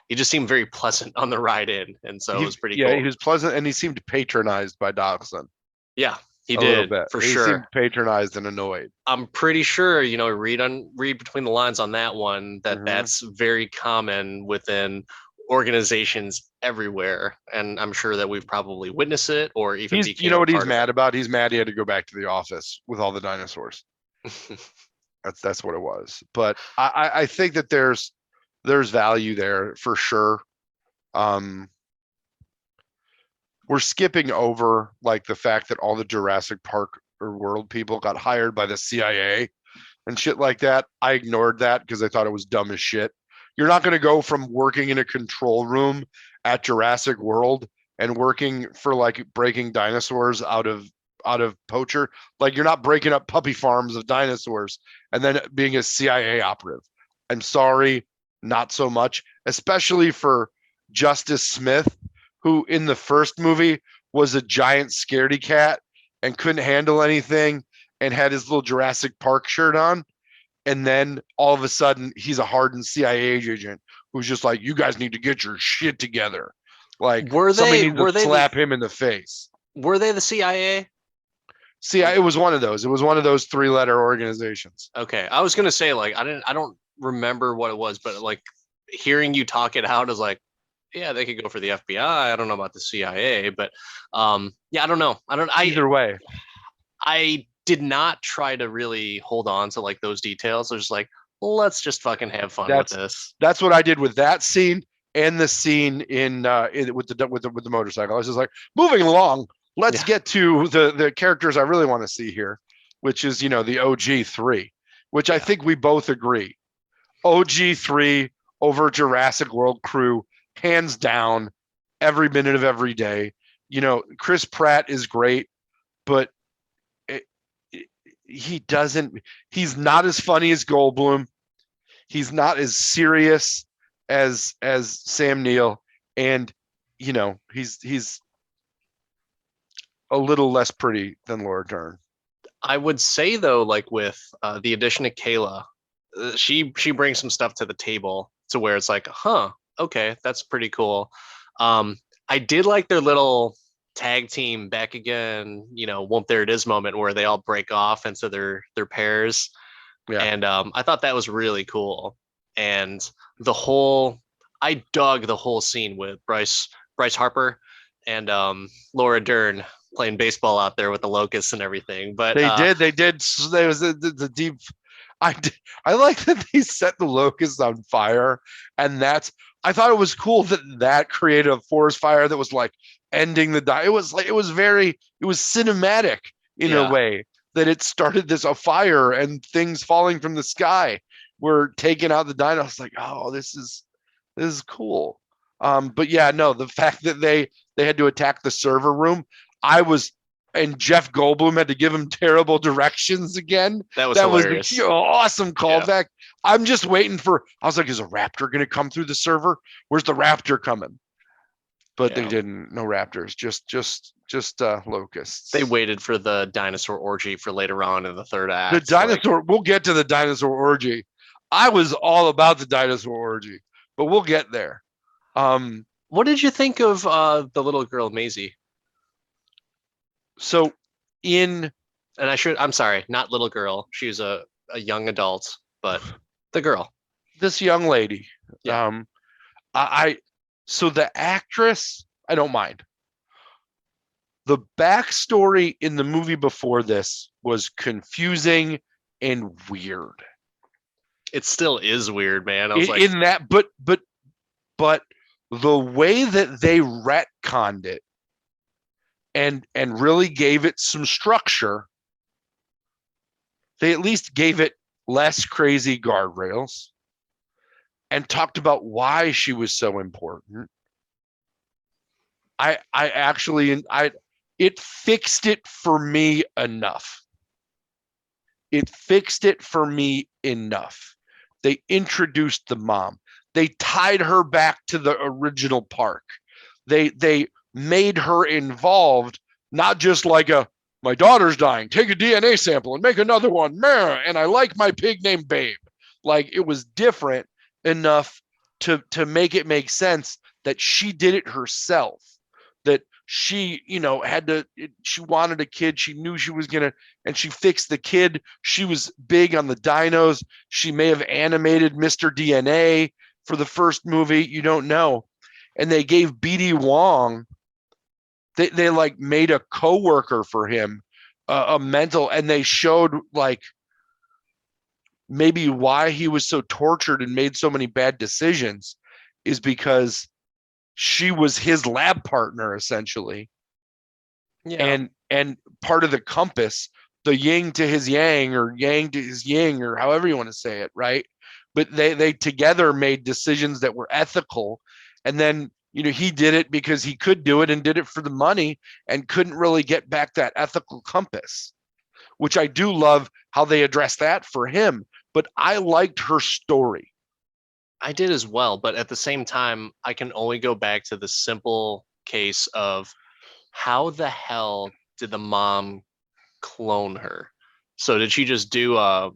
he just seemed very pleasant on the ride in, and so it was pretty Yeah, he cool. was pleasant and he seemed patronized by Dawson Yeah, he a little did bit. for He seemed sure. patronized and annoyed. I'm pretty sure, read between the lines on that one, that Mm-hmm. that's very common within organizations everywhere, and I'm sure that we've probably witnessed it or even You became know a what he's part of mad about? He's mad he had to go back to the office with all the dinosaurs. it. That's what it was. But I think that there's value there for sure. Um, we're skipping over like the fact that all the Jurassic Park or World people got hired by the CIA and shit like that. I ignored that because I thought it was dumb as shit. You're not going to go from working in a control room at Jurassic World and working for like breaking dinosaurs out of poacher. Like you're not breaking up puppy farms of dinosaurs and then being a CIA operative. I'm sorry, not so much, especially for Justice Smith, who in the first movie was a giant scaredy cat and couldn't handle anything and had his little Jurassic Park shirt on. And then all of a sudden, he's a hardened CIA agent who's just like, you guys need to get your shit together. Like Were somebody they needs to were they the slap him in the face. were they the CIA? See, Like, it was one of those. It was one of those 3-letter organizations. okay, I was gonna say like I don't remember what it was, but like hearing you talk it out is like, yeah, they could go for the FBI. I don't know about the CIA, but yeah, I don't know. Either way, I did not try to really hold on to like those details. I was just like, let's just fucking have fun with that's this. that's what I did with that scene and the scene with the motorcycle. I was just like, moving along. Let's Yeah, get to the characters I really want to see here, which is the OG3, which I yeah. think we both agree. OG3 over Jurassic World crew, hands down, every minute of every day. Chris Pratt is great, but it, he doesn't. He's not as funny as Goldblum. He's not as serious as Sam Neill, and he's a little less pretty than Laura Dern. I would say though, like with the addition of Kayla, she brings some stuff to the table to where it's like, huh, okay, that's pretty cool. I did like their little tag team back again, won't there it is moment where they all break off into their pairs, Yeah, and I thought that was really cool. And the whole, I dug the whole scene with Bryce Harper and Laura Dern playing baseball out there with the Locusts and everything. But they did. There was the deep. I I like that they set the locusts on fire, and I thought it was cool that created a forest fire that was like ending the. It was like it was cinematic in a yeah, way that it started a fire and things falling from the sky were taking out the dino. I was like, oh, this is cool. But yeah, no, the fact that they had to attack the server room, I was and Jeff Goldblum had to give him terrible directions again. that was That was the hilarious. awesome Yeah, callback. I'm just waiting for. I was like, is a raptor going to come through the server? Where's the raptor coming? But they yeah. didn't. No raptors. Just They locusts. waited for the dinosaur orgy for later on in the third The act. Like, dinosaur. We'll get to the dinosaur orgy. I was all about the dinosaur orgy, but we'll get there. Um. what did you think of the little girl Maisie? So in And I'm sorry, not little girl. She was a young adult, but the girl. this young lady, Yeah, um, I so the actress, I don't mind. The backstory in the movie before this was confusing and weird. it still is weird, man. I was like, In that, but the way that they retconned it and really gave it some structure, they at least gave it less crazy guardrails and talked about why she was so important. I actually it fixed it for me enough. It fixed it for me enough. They introduced the mom. They tied her back to the original park. They made her involved, not just like my daughter's dying, take a DNA sample and make another one. And I like my pig named Babe. Like it was different enough to make it make sense that she did it herself. That she, she wanted a kid. She knew she was gonna, and she fixed the kid. She was big on the dinos. She may have animated Mr. DNA for the first movie. You don't know. And they gave BD Wong, they like made a coworker for him, a mental, and they showed like maybe why he was so tortured and made so many bad decisions is because she was his lab partner essentially, yeah, and part of the compass, the yin to his yang or yang to his yin or however you want to say it, right? But they together made decisions that were ethical, and then he did it because he could do it and did it for the money and couldn't really get back that ethical compass, which I do love how they address that for him. But I liked her story. I did as well. But at the same time, I can only go back to the simple case of how the hell did the mom clone her? So did she just do a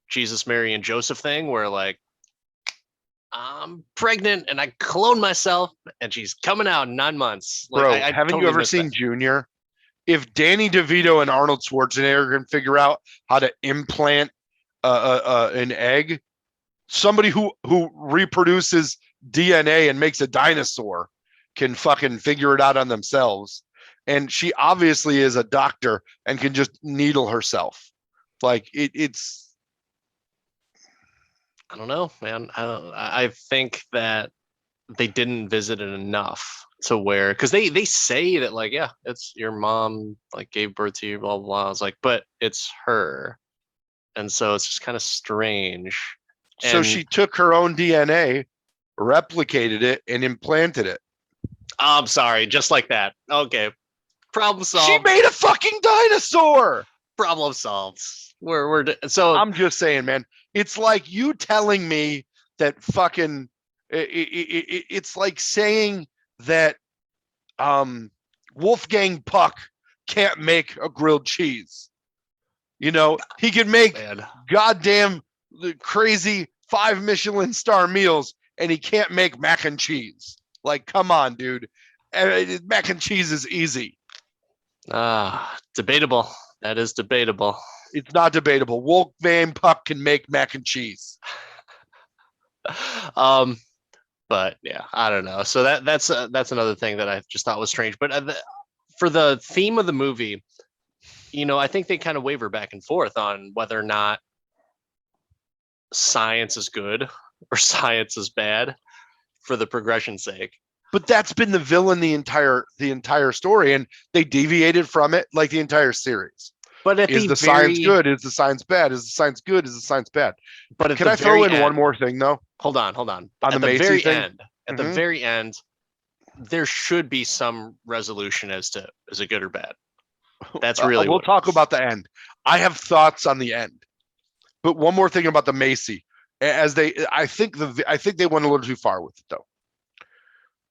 Jesus, Mary, and Joseph thing where like I'm pregnant and I clone myself and she's coming out in 9 months? Like Bro, I haven't you totally ever missed that. seen Junior? If Danny DeVito and Arnold Schwarzenegger can figure out how to implant an egg, somebody who reproduces DNA and makes a dinosaur can fucking figure it out on themselves. And she obviously is a doctor and can just needle herself. Like it's I don't know, man. I think that they didn't visit it enough to where because they say that like yeah it's your mom like gave birth to you blah blah blah. I was like but it's her, and so it's just kind of strange. so And she took her own DNA, replicated it, and implanted it. I'm sorry, just like that. Okay, problem She solved. made a fucking dinosaur. Problem solved. So I'm just saying, man. It's like you telling me that fucking. It's like saying that Wolfgang Puck can't make a grilled cheese. You know, he can make man, goddamn crazy 5 Michelin star meals, and he can't make mac and cheese. Like, come on, dude. Mac and cheese is easy. debatable. That is debatable. It's not debatable. Wolfgang Puck can make mac and cheese. um but yeah, I don't know. So that's another thing that I just thought was strange. But for the theme of the movie, I think they kind of waver back and forth on whether or not science is good or science is bad for the progression's sake. But that's been the villain the entire story, and they deviated from it like the entire series. But at Is the the science very good? Is the science bad? Is the science good? Is the science bad? but at Can the I throw very in one end, more thing though hold on. on the At the Macy very thing? end, at the Mm-hmm. very end, there should be some resolution as to is it good or bad. That's really We'll what talk about the end. I have thoughts on the end, but one more thing about the Macy, I think they went a little too far with it though.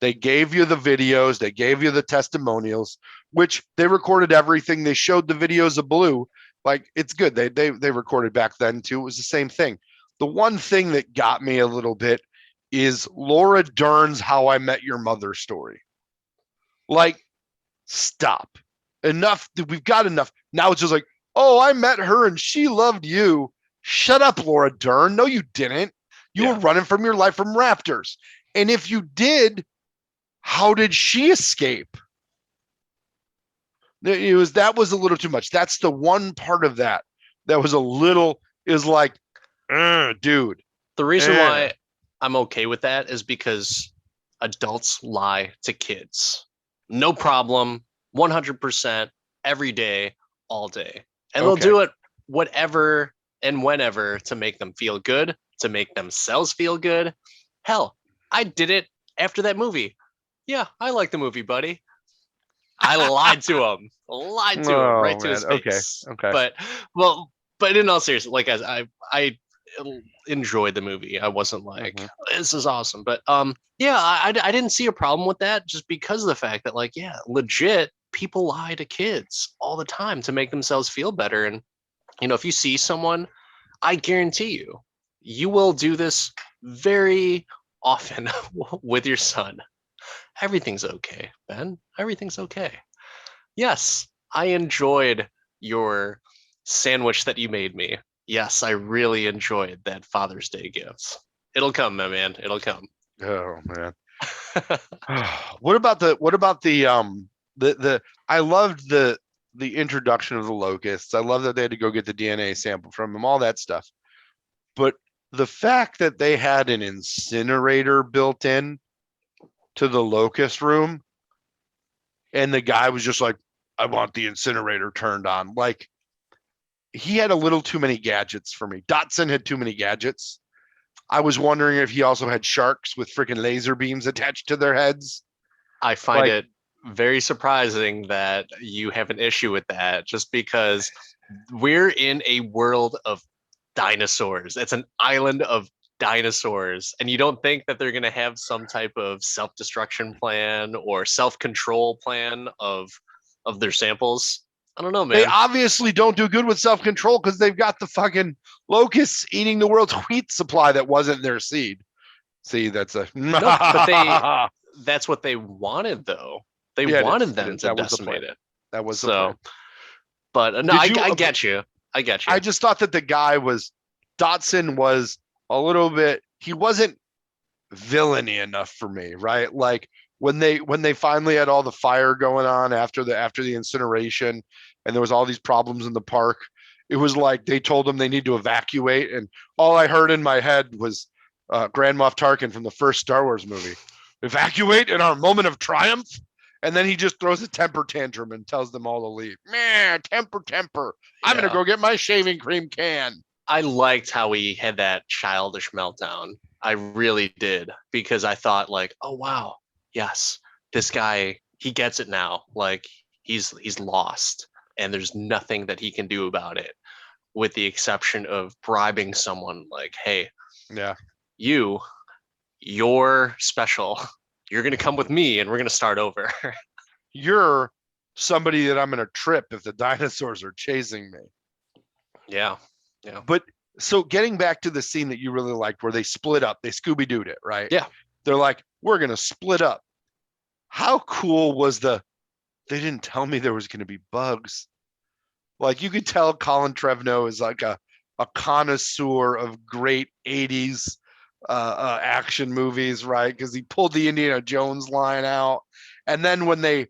They gave you the videos, they gave you the testimonials, which they recorded everything. They showed the videos of Blue. Like it's good. They recorded back then too. It was the same thing. The one thing that got me a little bit is Laura Dern's How I Met Your Mother story. Like, stop. Enough. We've got enough. Now it's just like, oh, I met her and she loved you. Shut up, Laura Dern. No, you didn't. You were running from your life from raptors. And if you did, how did she escape? That was a little too much. That's the one part of that was a little is like, dude. the reason why I'm okay with that is because adults lie to kids. No problem, 100% every day, all day. And they'll do it whatever and whenever to make them feel good, to make themselves feel good. Hell, I did it after that movie. Yeah, I like the movie, buddy. I lied to him. Lied to him right to his face. Okay. But in all seriousness, like I enjoyed the movie. I wasn't like this is awesome, but yeah, I didn't see a problem with that just because of the fact that like yeah, legit people lie to kids all the time to make themselves feel better. And if you see someone, I guarantee you will do this very often with your son. Everything's okay, Ben. Everything's okay. Yes, I enjoyed your sandwich that you made me. Yes, I really enjoyed that Father's Day gift. It'll come, my man. It'll come. Oh man. What about the I loved the introduction of the locusts. I love that they had to go get the DNA sample from them, all that stuff. But the fact that they had an incinerator built in to the locust room, and the guy was just like, I want the incinerator turned on. Like, he had a little too many gadgets for me. Dotson had too many gadgets. I was wondering if he also had sharks with freaking laser beams attached to their heads. I find it very surprising that you have an issue with that just because we're in a world of dinosaurs. It's an island of dinosaurs, and you don't think that they're going to have some type of self-destruction plan or self-control plan of their samples. I don't know, They man. obviously don't do good with self-control because they've got the fucking locusts eating the world's wheat supply that wasn't their seed. See, that's a No, but that's what they wanted though. They yeah, it is. wanted It them is. to That was the plan. decimate it. That was the plan. So, but no, Did you? I get you. I get I you. just thought that the guy was Dotson was a little bit. He wasn't villainy enough for me, right? Like when they finally had all the fire going on after the incineration, and there was all these problems in the park. It was like they told them they need to evacuate, and all I heard in my head was Grand Moff Tarkin from the first Star Wars movie. Evacuate in our moment of triumph. And then he just throws a temper tantrum and tells them all to leave. Man, temper. I'm gonna Yeah. go get my shaving cream can. I liked how he had that childish meltdown. I really did, because I thought like, oh wow, yes, this guy, he gets it now. Like he's lost and there's nothing that he can do about it, with the exception of bribing someone like, hey, Yeah. you you're special. You're going to come with me and we're going to start over. You're somebody that I'm gonna trip if the dinosaurs are chasing me. Yeah. Yeah. But so getting back to the scene that you really liked where they split up, they Scooby-Dooed it, right? Yeah. They're like, we're gonna split up. How cool was they didn't tell me there was gonna be bugs. Like you could tell Colin Trevorrow is like a connoisseur of great 80s action movies, right? Because he pulled the Indiana Jones line out. And then when they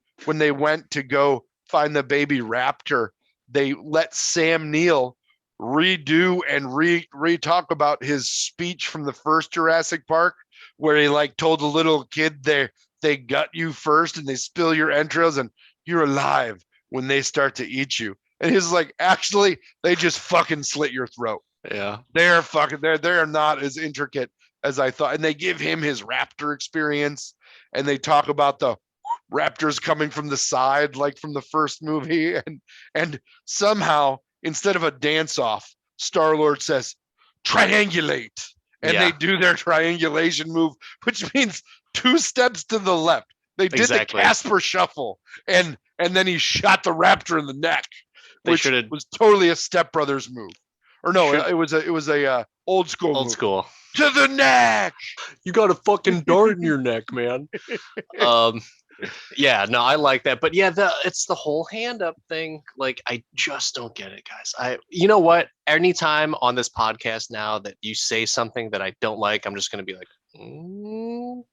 went to go find the baby raptor, they let Sam Neill redo and re-talk about his speech from the first Jurassic Park, where he like told the little kid they gut you first and they spill your entrails and you're alive when they start to eat you. And he's like, actually, they just fucking slit your throat. Yeah. They're not as intricate as I thought. And they give him his raptor experience and they talk about the raptors coming from the side, like from the first movie. And somehow, instead of a dance off, Star-Lord says, triangulate. And they do their triangulation move, which means 2 steps to the left. They did Exactly. the Casper shuffle, and then he shot the raptor in the neck, which should've- was totally a Step Brothers move. Or no, Should- it was a old school Old move. school. To the neck. You got a fucking dart in your neck, man. Yeah, no, I like that. But yeah, it's the whole hand up thing. Like, I just don't get it, guys. You know what? Anytime on this podcast now that you say something that I don't like, I'm just gonna be like, and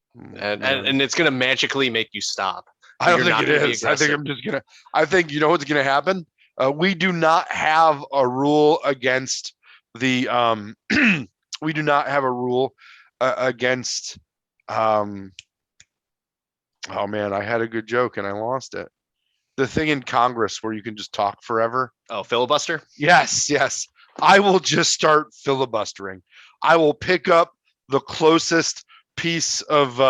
it's gonna magically make you stop. I don't You're think not it gonna be is. I think aggressive. I'm just gonna. I think you know what's gonna happen. We do not have a rule against the. We do not have a rule against. Oh man, I had a good joke and I lost it. The thing in Congress where you can just talk forever. Oh, filibuster. Yes. I will just start filibustering. I will pick up the closest piece of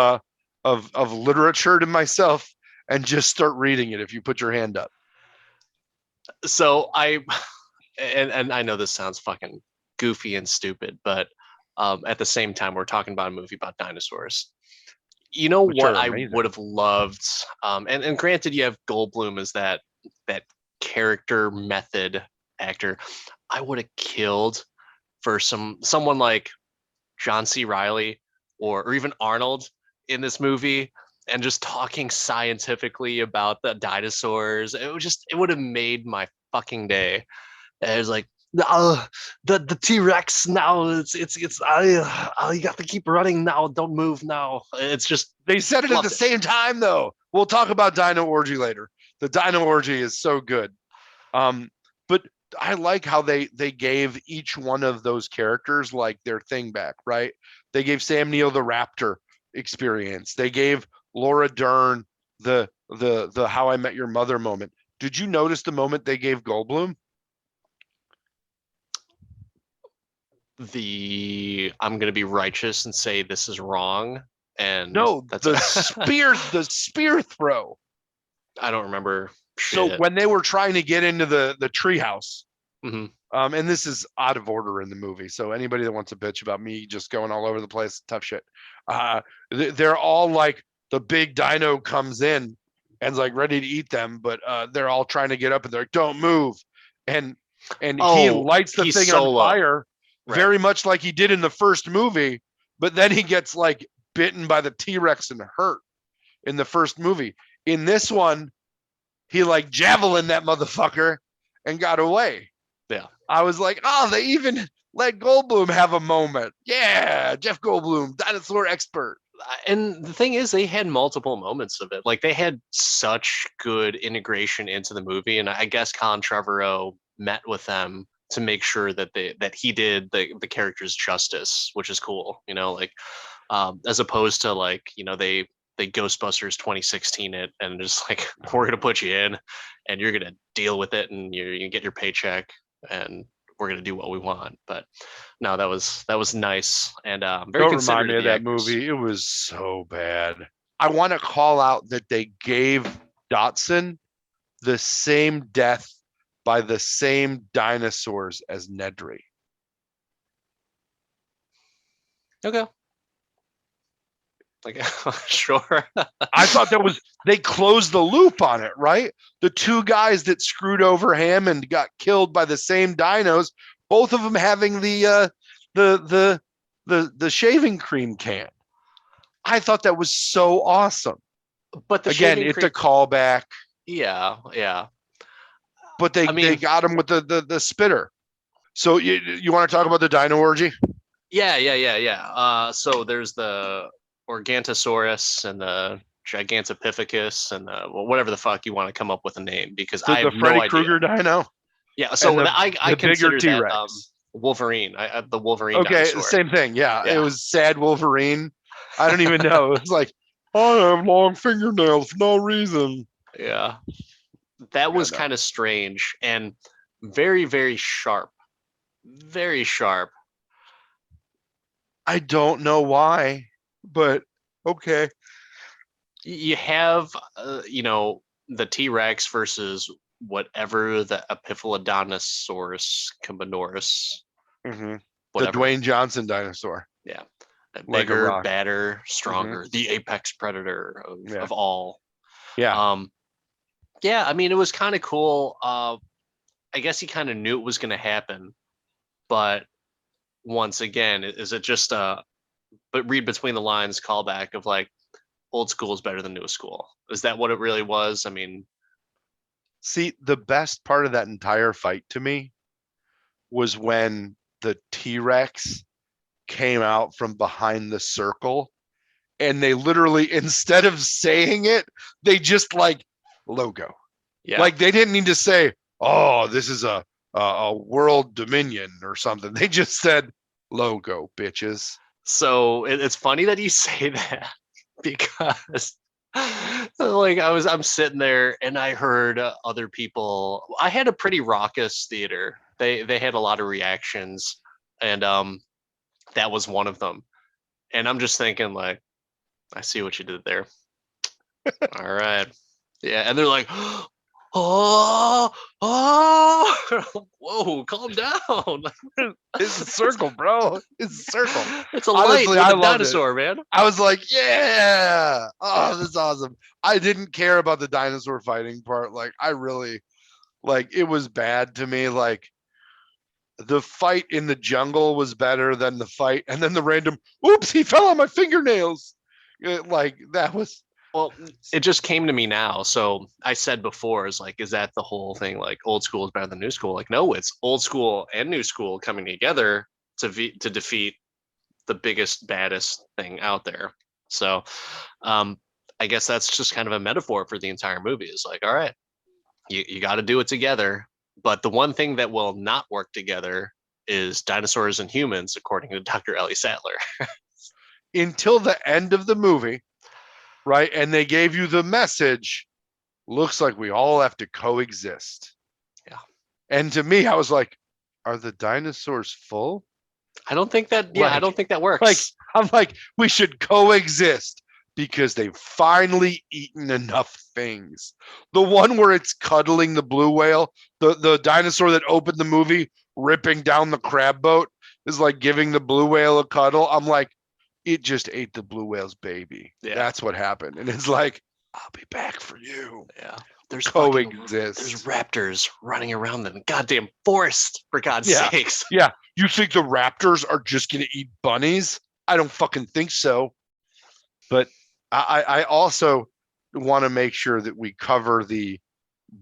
literature to myself and just start reading it if you put your hand up. So and I know this sounds fucking goofy and stupid, but at the same time, we're talking about a movie about dinosaurs. You know Which what are I amazing. would have loved, and granted, you have Goldblum as that character method actor. I would have killed for someone like John C. Riley or even Arnold in this movie, and just talking scientifically about the dinosaurs. It would have made my fucking day. And it was like, the T-Rex now, you got to keep running now, don't move now. It's just, They said it at the same time though. We'll talk about Dino Orgy later. The Dino Orgy is so good. But I like how they gave each one of those characters like their thing back, right? They gave Sam Neill the Raptor experience. They gave Laura Dern the How I Met Your Mother moment. Did you notice the moment they gave Goldblum? I'm gonna be righteous and say this is wrong, and No, that's the spear throw. I don't remember So shit. when they were trying to get into the treehouse, Hmm. And this is out of order in the movie. So anybody that wants to bitch about me just going all over the place, tough shit. They're all like the big dino comes in and's like ready to eat them, but they're all trying to get up and they're like, don't move. And he Oh, lights the he's thing on solo. fire, Right. very much like he did in the first movie, but then he gets like bitten by the T-Rex and hurt in the first movie. In this one, he like javelin that motherfucker and got away. Yeah. I was like, oh, they even let Goldblum have a moment. Yeah, Jeff Goldblum, dinosaur expert. And the thing is, they had multiple moments of it. Like they had such good integration into the movie, and I guess Colin Trevorrow met with them to make sure that he did the characters justice, which is cool. You know, like as opposed to like they Ghostbusters 2016 it and just like we're gonna put you in, and you're gonna deal with it, and you get your paycheck, and we're gonna do what we want. But no, that was nice and very Don't remind considerate me of of the that actors. movie. It was so bad. I want to call out that they gave Dotson the same death by the same dinosaurs as Nedry. Okay. Like sure. I thought that was they closed the loop on it, right? The two guys that screwed over Hammond got killed by the same dinos, both of them having the shaving cream can. I thought that was so awesome. But the Again, shaving it's a cream, callback, yeah, yeah. but I they mean, got him with the spitter. So you want to talk about the dino orgy? yeah, yeah, yeah, yeah. So there's the Organtosaurus and the Gigantopithecus and whatever the fuck you want to come up with a name because I The have no Freddy idea. Krueger dino Yeah, and so I the bigger consider that T-Rex. Wolverine, the Wolverine Okay, dinosaur. same thing. Yeah, it Yeah, was sad Wolverine. I don't even know. It was like I have long fingernails for no reason. yeah. That Yeah, was no. kind of strange and very, very sharp. Very sharp. I don't know why, but okay. You have the T-Rex versus whatever the Epiphyllodontosaurus Campanosaurus, Hmm. The whatever. Dwayne Johnson dinosaur, Yeah. like a Bigger, rock. badder, Hmm. stronger, the apex predator Yeah, of all. yeah. Um, yeah, I mean it was kind of cool. I guess he kind of knew it was going to happen, but once again, is it just but read between the lines callback of like old school is better than new school? Is that what it really was? I mean, See, the best part of that entire fight to me was when the T-Rex came out from behind the circle and they literally instead of saying it, they just like logo. yeah. Like they didn't need to say, "Oh, this is a world dominion" or something. They just said logo, bitches. So it's funny that you say that because like I'm sitting there and I heard other people. I had a pretty raucous theater. They had a lot of reactions, and that was one of them. And I'm just thinking like, I see what you did there. All right, yeah. And they're like, oh, oh, whoa, calm down. It's a circle, bro. It's a circle. It's a light Honestly, with I a loved it. dinosaur, man. I was like, yeah. Oh, this is awesome. I didn't care about the dinosaur fighting part. Like, I really like it was bad to me. Like the fight in the jungle was better than the fight, and then the random oops, he fell on my fingernails. Like that was Well, it just came to me now. So I said before, is that the whole thing? Like old school is better than new school? Like, no, it's old school and new school coming together to defeat the biggest, baddest thing out there. So, um, I guess that's just kind of a metaphor for the entire movie. It's like, all right, you got to do it together. But the one thing that will not work together is dinosaurs and humans, according to Dr. Ellie Sattler. until the end of the movie, right? And they gave you the message. Looks like we all have to coexist. Yeah. And to me, I was like, are the dinosaurs full? I don't think that. Yeah, I Like, don't think that like works. I'm like, we should coexist. because they've finally eaten enough things. The one where it's cuddling the blue whale, the dinosaur that opened the movie, ripping down the crab boat, is like giving the blue whale a cuddle. I'm like, it just ate the blue whale's baby. Yeah. That's what happened. And it's like, I'll be back for you. Yeah. There's Coexist. raptors running around the goddamn forest, for God's Yeah. sakes. Yeah. You think the raptors are just gonna eat bunnies? I don't fucking think so. But I also want to make sure that we cover the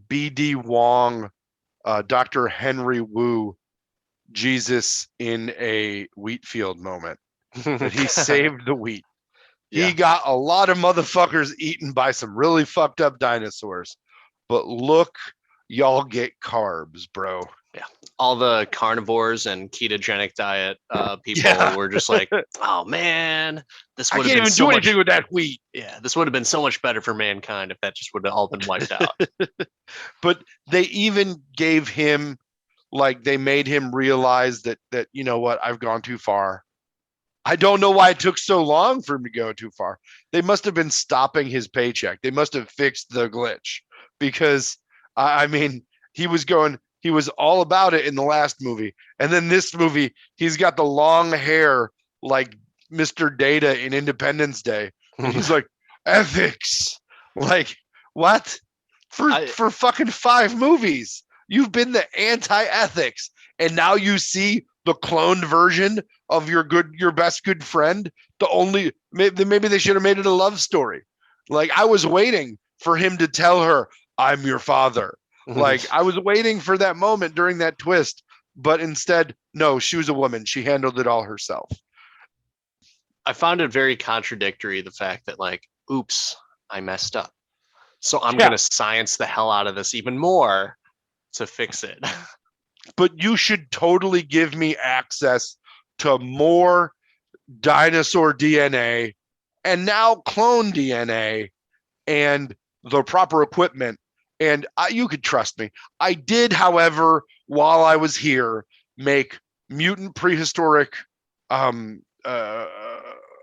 BD Wong, Dr. Henry Wu, Jesus in a wheat field moment. That he saved the wheat. Yeah. He got a lot of motherfuckers eaten by some really fucked up dinosaurs. But look, y'all get carbs, bro. Yeah. All the carnivores and ketogenic diet people Yeah. were just like, oh man, this I would have can't been even so do much. anything with that wheat. Yeah, this would have been so much better for mankind if that just would have all been wiped out. But they even gave him, like, they made him realize that you know what, I've gone too far. I don't know why it took so long for him to go too far. They must have been stopping his paycheck. They must have fixed the glitch, because I mean, he was all about it in the last movie. And then this movie, he's got the long hair like Mr. Data in Independence Day. And he's like, ethics. Like, what? For fucking 5 movies. You've been the anti-ethics. And now you see the cloned version of your best good friend. Maybe they should have made it a love story. Like, I was waiting for him to tell her, I'm your father. Like, I was waiting for that moment during that twist, but instead, no, she was a woman. She handled it all herself. I found it very contradictory, the fact that, like, oops, I messed up. So I'm going to science the hell out of this even more to fix it. But you should totally give me access to more dinosaur DNA and now clone DNA and the proper equipment. And you could trust me. I did, however, while I was here, make mutant prehistoric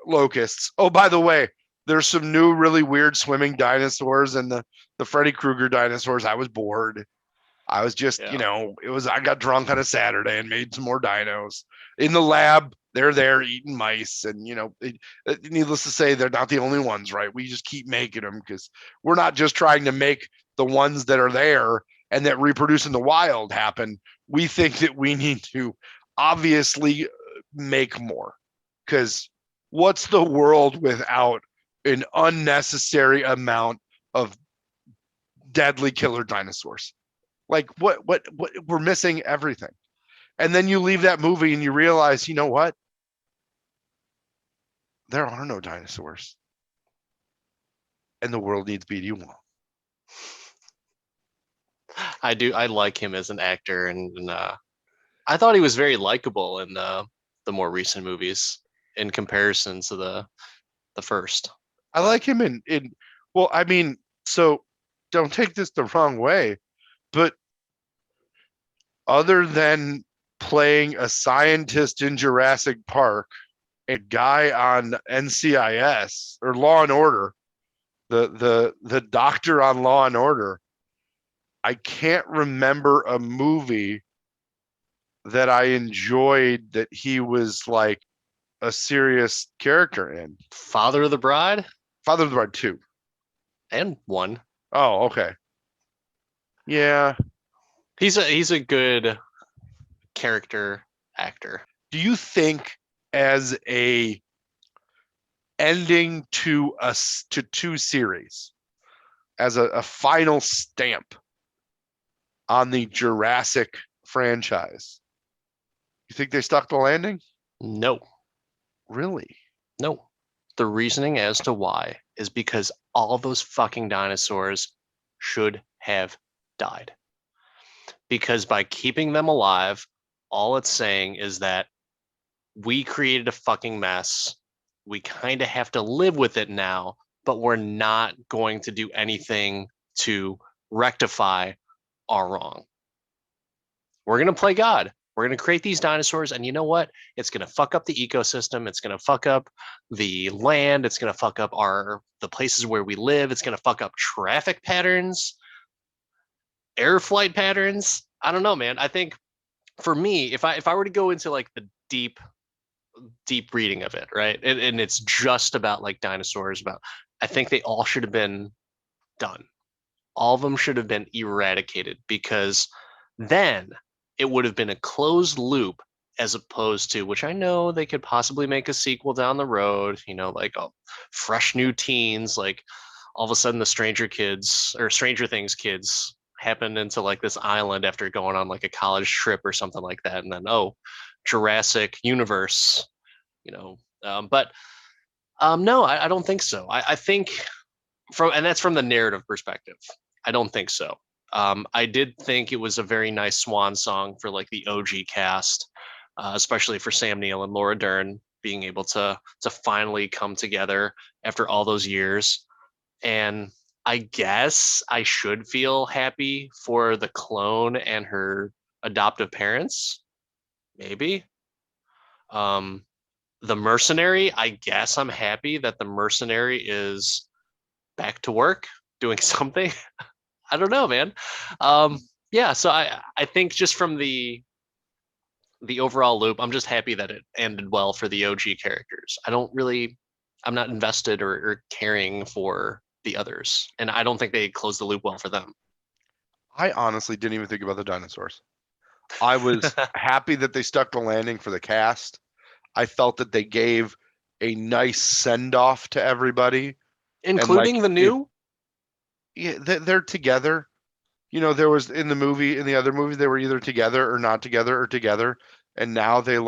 locusts. Oh, by the way, there's some new really weird swimming dinosaurs and the Freddy Krueger dinosaurs. I was bored. I was just, I got drunk on a Saturday and made some more dinos in the lab. They're there eating mice, and needless to say, they're not the only ones, right? We just keep making them because we're not just trying to make the ones that are there and that reproduce in the wild happen. We think that we need to obviously make more, because what's the world without an unnecessary amount of deadly killer dinosaurs? Like, what we're missing everything. And then you leave that movie and you realize, you know what? There are no dinosaurs. And the world needs BD Wong. I like him as an actor, and I thought he was very likable in the more recent movies in comparison to the first. I like him in well, I mean, so don't take this the wrong way, but other than playing a scientist in Jurassic Park, a guy on NCIS or Law and Order, the doctor on Law and Order, I can't remember a movie that I enjoyed that he was like a serious character in. Father of the Bride? Father of the Bride 2. And 1. Oh, okay. Yeah. He's a good character actor. Do you think, as a ending to 2 series, as a final stamp on the Jurassic franchise, you think they stuck the landing? No. Really? No. The reasoning as to why is because all those fucking dinosaurs should have died. Because by keeping them alive, all it's saying is that we created a fucking mess. We kind of have to live with it now, but we're not going to do anything to rectify our wrong. We're going to play God. We're going to create these dinosaurs, and you know what? It's going to fuck up the ecosystem. It's going to fuck up the land. It's going to fuck up the places where we live. It's going to fuck up traffic patterns, air flight patterns. I don't know, man. I think for me, if I were to go into like the deep reading of it, right, and it's just about like dinosaurs, about I think they all should have been done. All of them should have been eradicated because then it would have been a closed loop as opposed to, which I know they could possibly make a sequel down the road, like fresh new teens, like all of a sudden the Stranger Things kids happen into like this island after going on like a college trip or something like that. And then, oh, Jurassic universe, but no, I don't think so. I think and that's from the narrative perspective. I don't think so. I did think it was a very nice swan song for like the OG cast, especially for Sam Neill and Laura Dern being able to finally come together after all those years. And I guess I should feel happy for the clone and her adoptive parents, maybe. Um, the mercenary, I guess I'm happy that the mercenary is back to work doing something. I don't know, man. Um, yeah, so I think just from the overall loop, I'm just happy that it ended well for the OG characters. I'm not invested or caring for the others, and I don't think they closed the loop well for them. I honestly didn't even think about the dinosaurs. I was happy that they stuck the landing for the cast. I felt that they gave a nice send off to everybody, and Including like the new. yeah, they're together. There was in the other movie, they were either together or not together or together, and now they're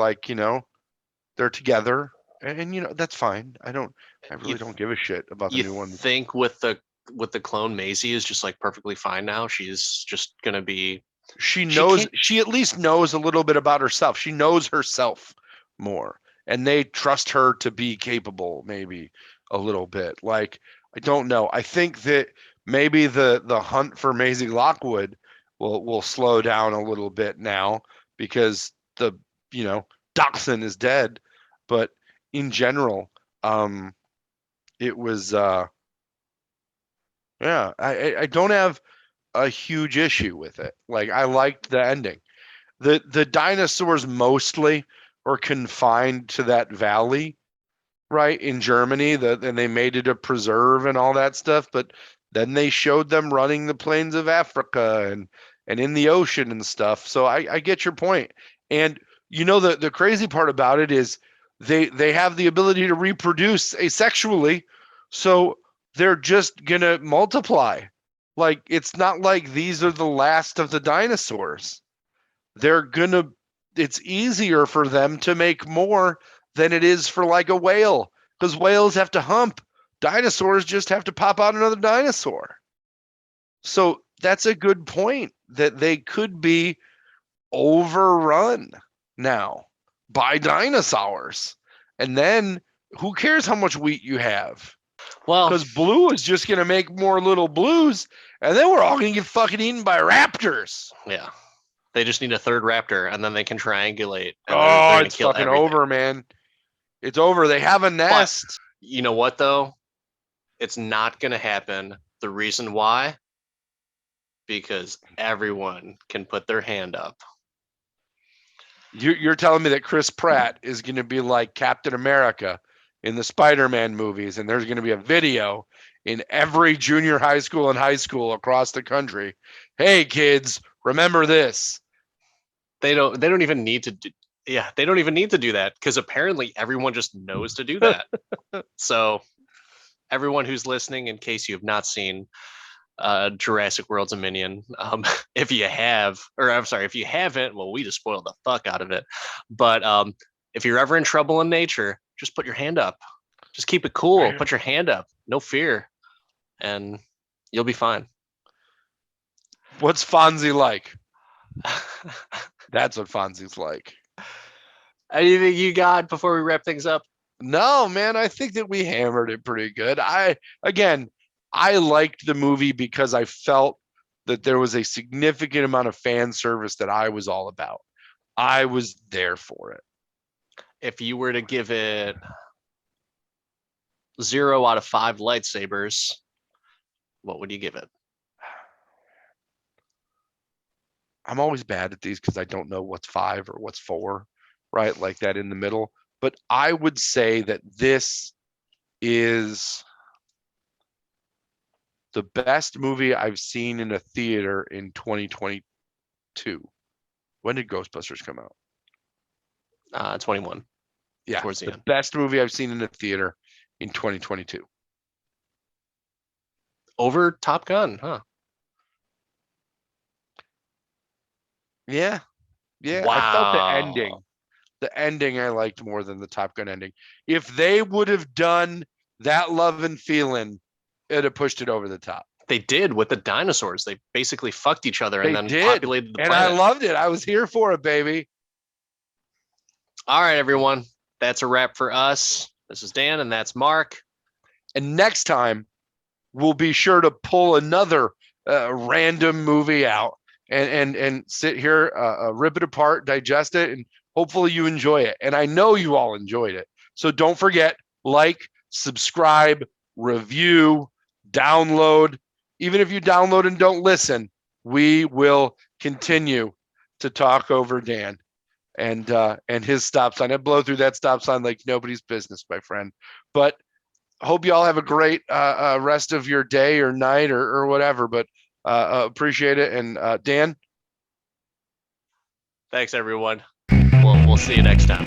together, and that's fine. I You really don't give a shit about the you new one. think with the clone Maisie is just like perfectly fine now? She's just gonna be. She can't. She at least knows a little bit about herself. She knows herself more, and they trust her to be capable, maybe a little bit. Like, I don't know. I think that maybe the hunt for Maisie Lockwood will slow down a little bit now because the dachshund is dead. But in general, um, it was yeah. I don't have a huge issue with it. Like, I liked the ending. The dinosaurs mostly are confined to that valley, right, in Germany. And they made it a preserve and all that stuff. But then they showed them running the plains of Africa and in the ocean and stuff. So I get your point. And the crazy part about it is they have the ability to reproduce asexually, so they're just gonna multiply. Like, it's not like these are the last of the dinosaurs. They're gonna It's easier for them to make more than it is for like a whale, because whales have to hump. Dinosaurs just have to pop out another dinosaur. So that's a good point, that they could be overrun now by dinosaurs. And then who cares how much wheat you have? Well, Because Blue is just going to make more little blues, and then we're all going to get fucking eaten by raptors. yeah, they just need a third raptor, and then they can triangulate, and they're Oh, gonna it's kill fucking everything. over, man. It's over. They have a But nest. you know what though? It's not gonna happen. The reason why? Because everyone can put their hand up. You're telling me that Chris Pratt is going to be like Captain America in the Spider-Man movies, and there's going to be a video in every junior high school and high school across the country. Hey, kids, remember this. They don't even need to do. Yeah, they don't even need to do that because apparently everyone just knows to do that. So everyone who's listening, in case you have not seen Jurassic World Dominion, if you have, or I'm sorry, if you haven't, well, we just spoiled the fuck out of it. But if you're ever in trouble in nature, just put your hand up. Just keep it cool. Put your hand up. No fear, and you'll be fine. What's Fonzie like? That's what Fonzie's like. Anything you got before we wrap things up? No, man, I think that we hammered it pretty good. I liked the movie because I felt that there was a significant amount of fan service that I was all about. I was there for it. If you were to give it 0 out of 5 lightsabers, what would you give it? I'm always bad at these because I don't know what's 5 or what's 4, right? Like that in the middle. But I would say that this is the best movie I've seen in a theater in 2022. When did Ghostbusters come out? 21. Yeah, Towards the the end. best movie I've seen in a theater in 2022. Over Top Gun, huh? Yeah, yeah. I felt the ending. Wow. The ending I liked more than the Top Gun ending. If they would have done that Love and Feeling, it'd have pushed it over the top. They did with the dinosaurs. They basically fucked each other and They then did. populated the And I planet. loved it. I was here for it, baby. All right, everyone. That's a wrap for us. This is Dan, and that's Mark. And next time, we'll be sure to pull another random movie out and sit here, rip it apart, digest it, and hopefully you enjoy it. And I know you all enjoyed it. So don't forget, like, subscribe, review, download. Even if you download and don't listen, we will continue to talk over Dan and his stop sign. I blow through that stop sign like nobody's business, my friend. But hope you all have a great rest of your day or night or whatever. But appreciate it. And Dan, Thanks, everyone. We'll see you next time.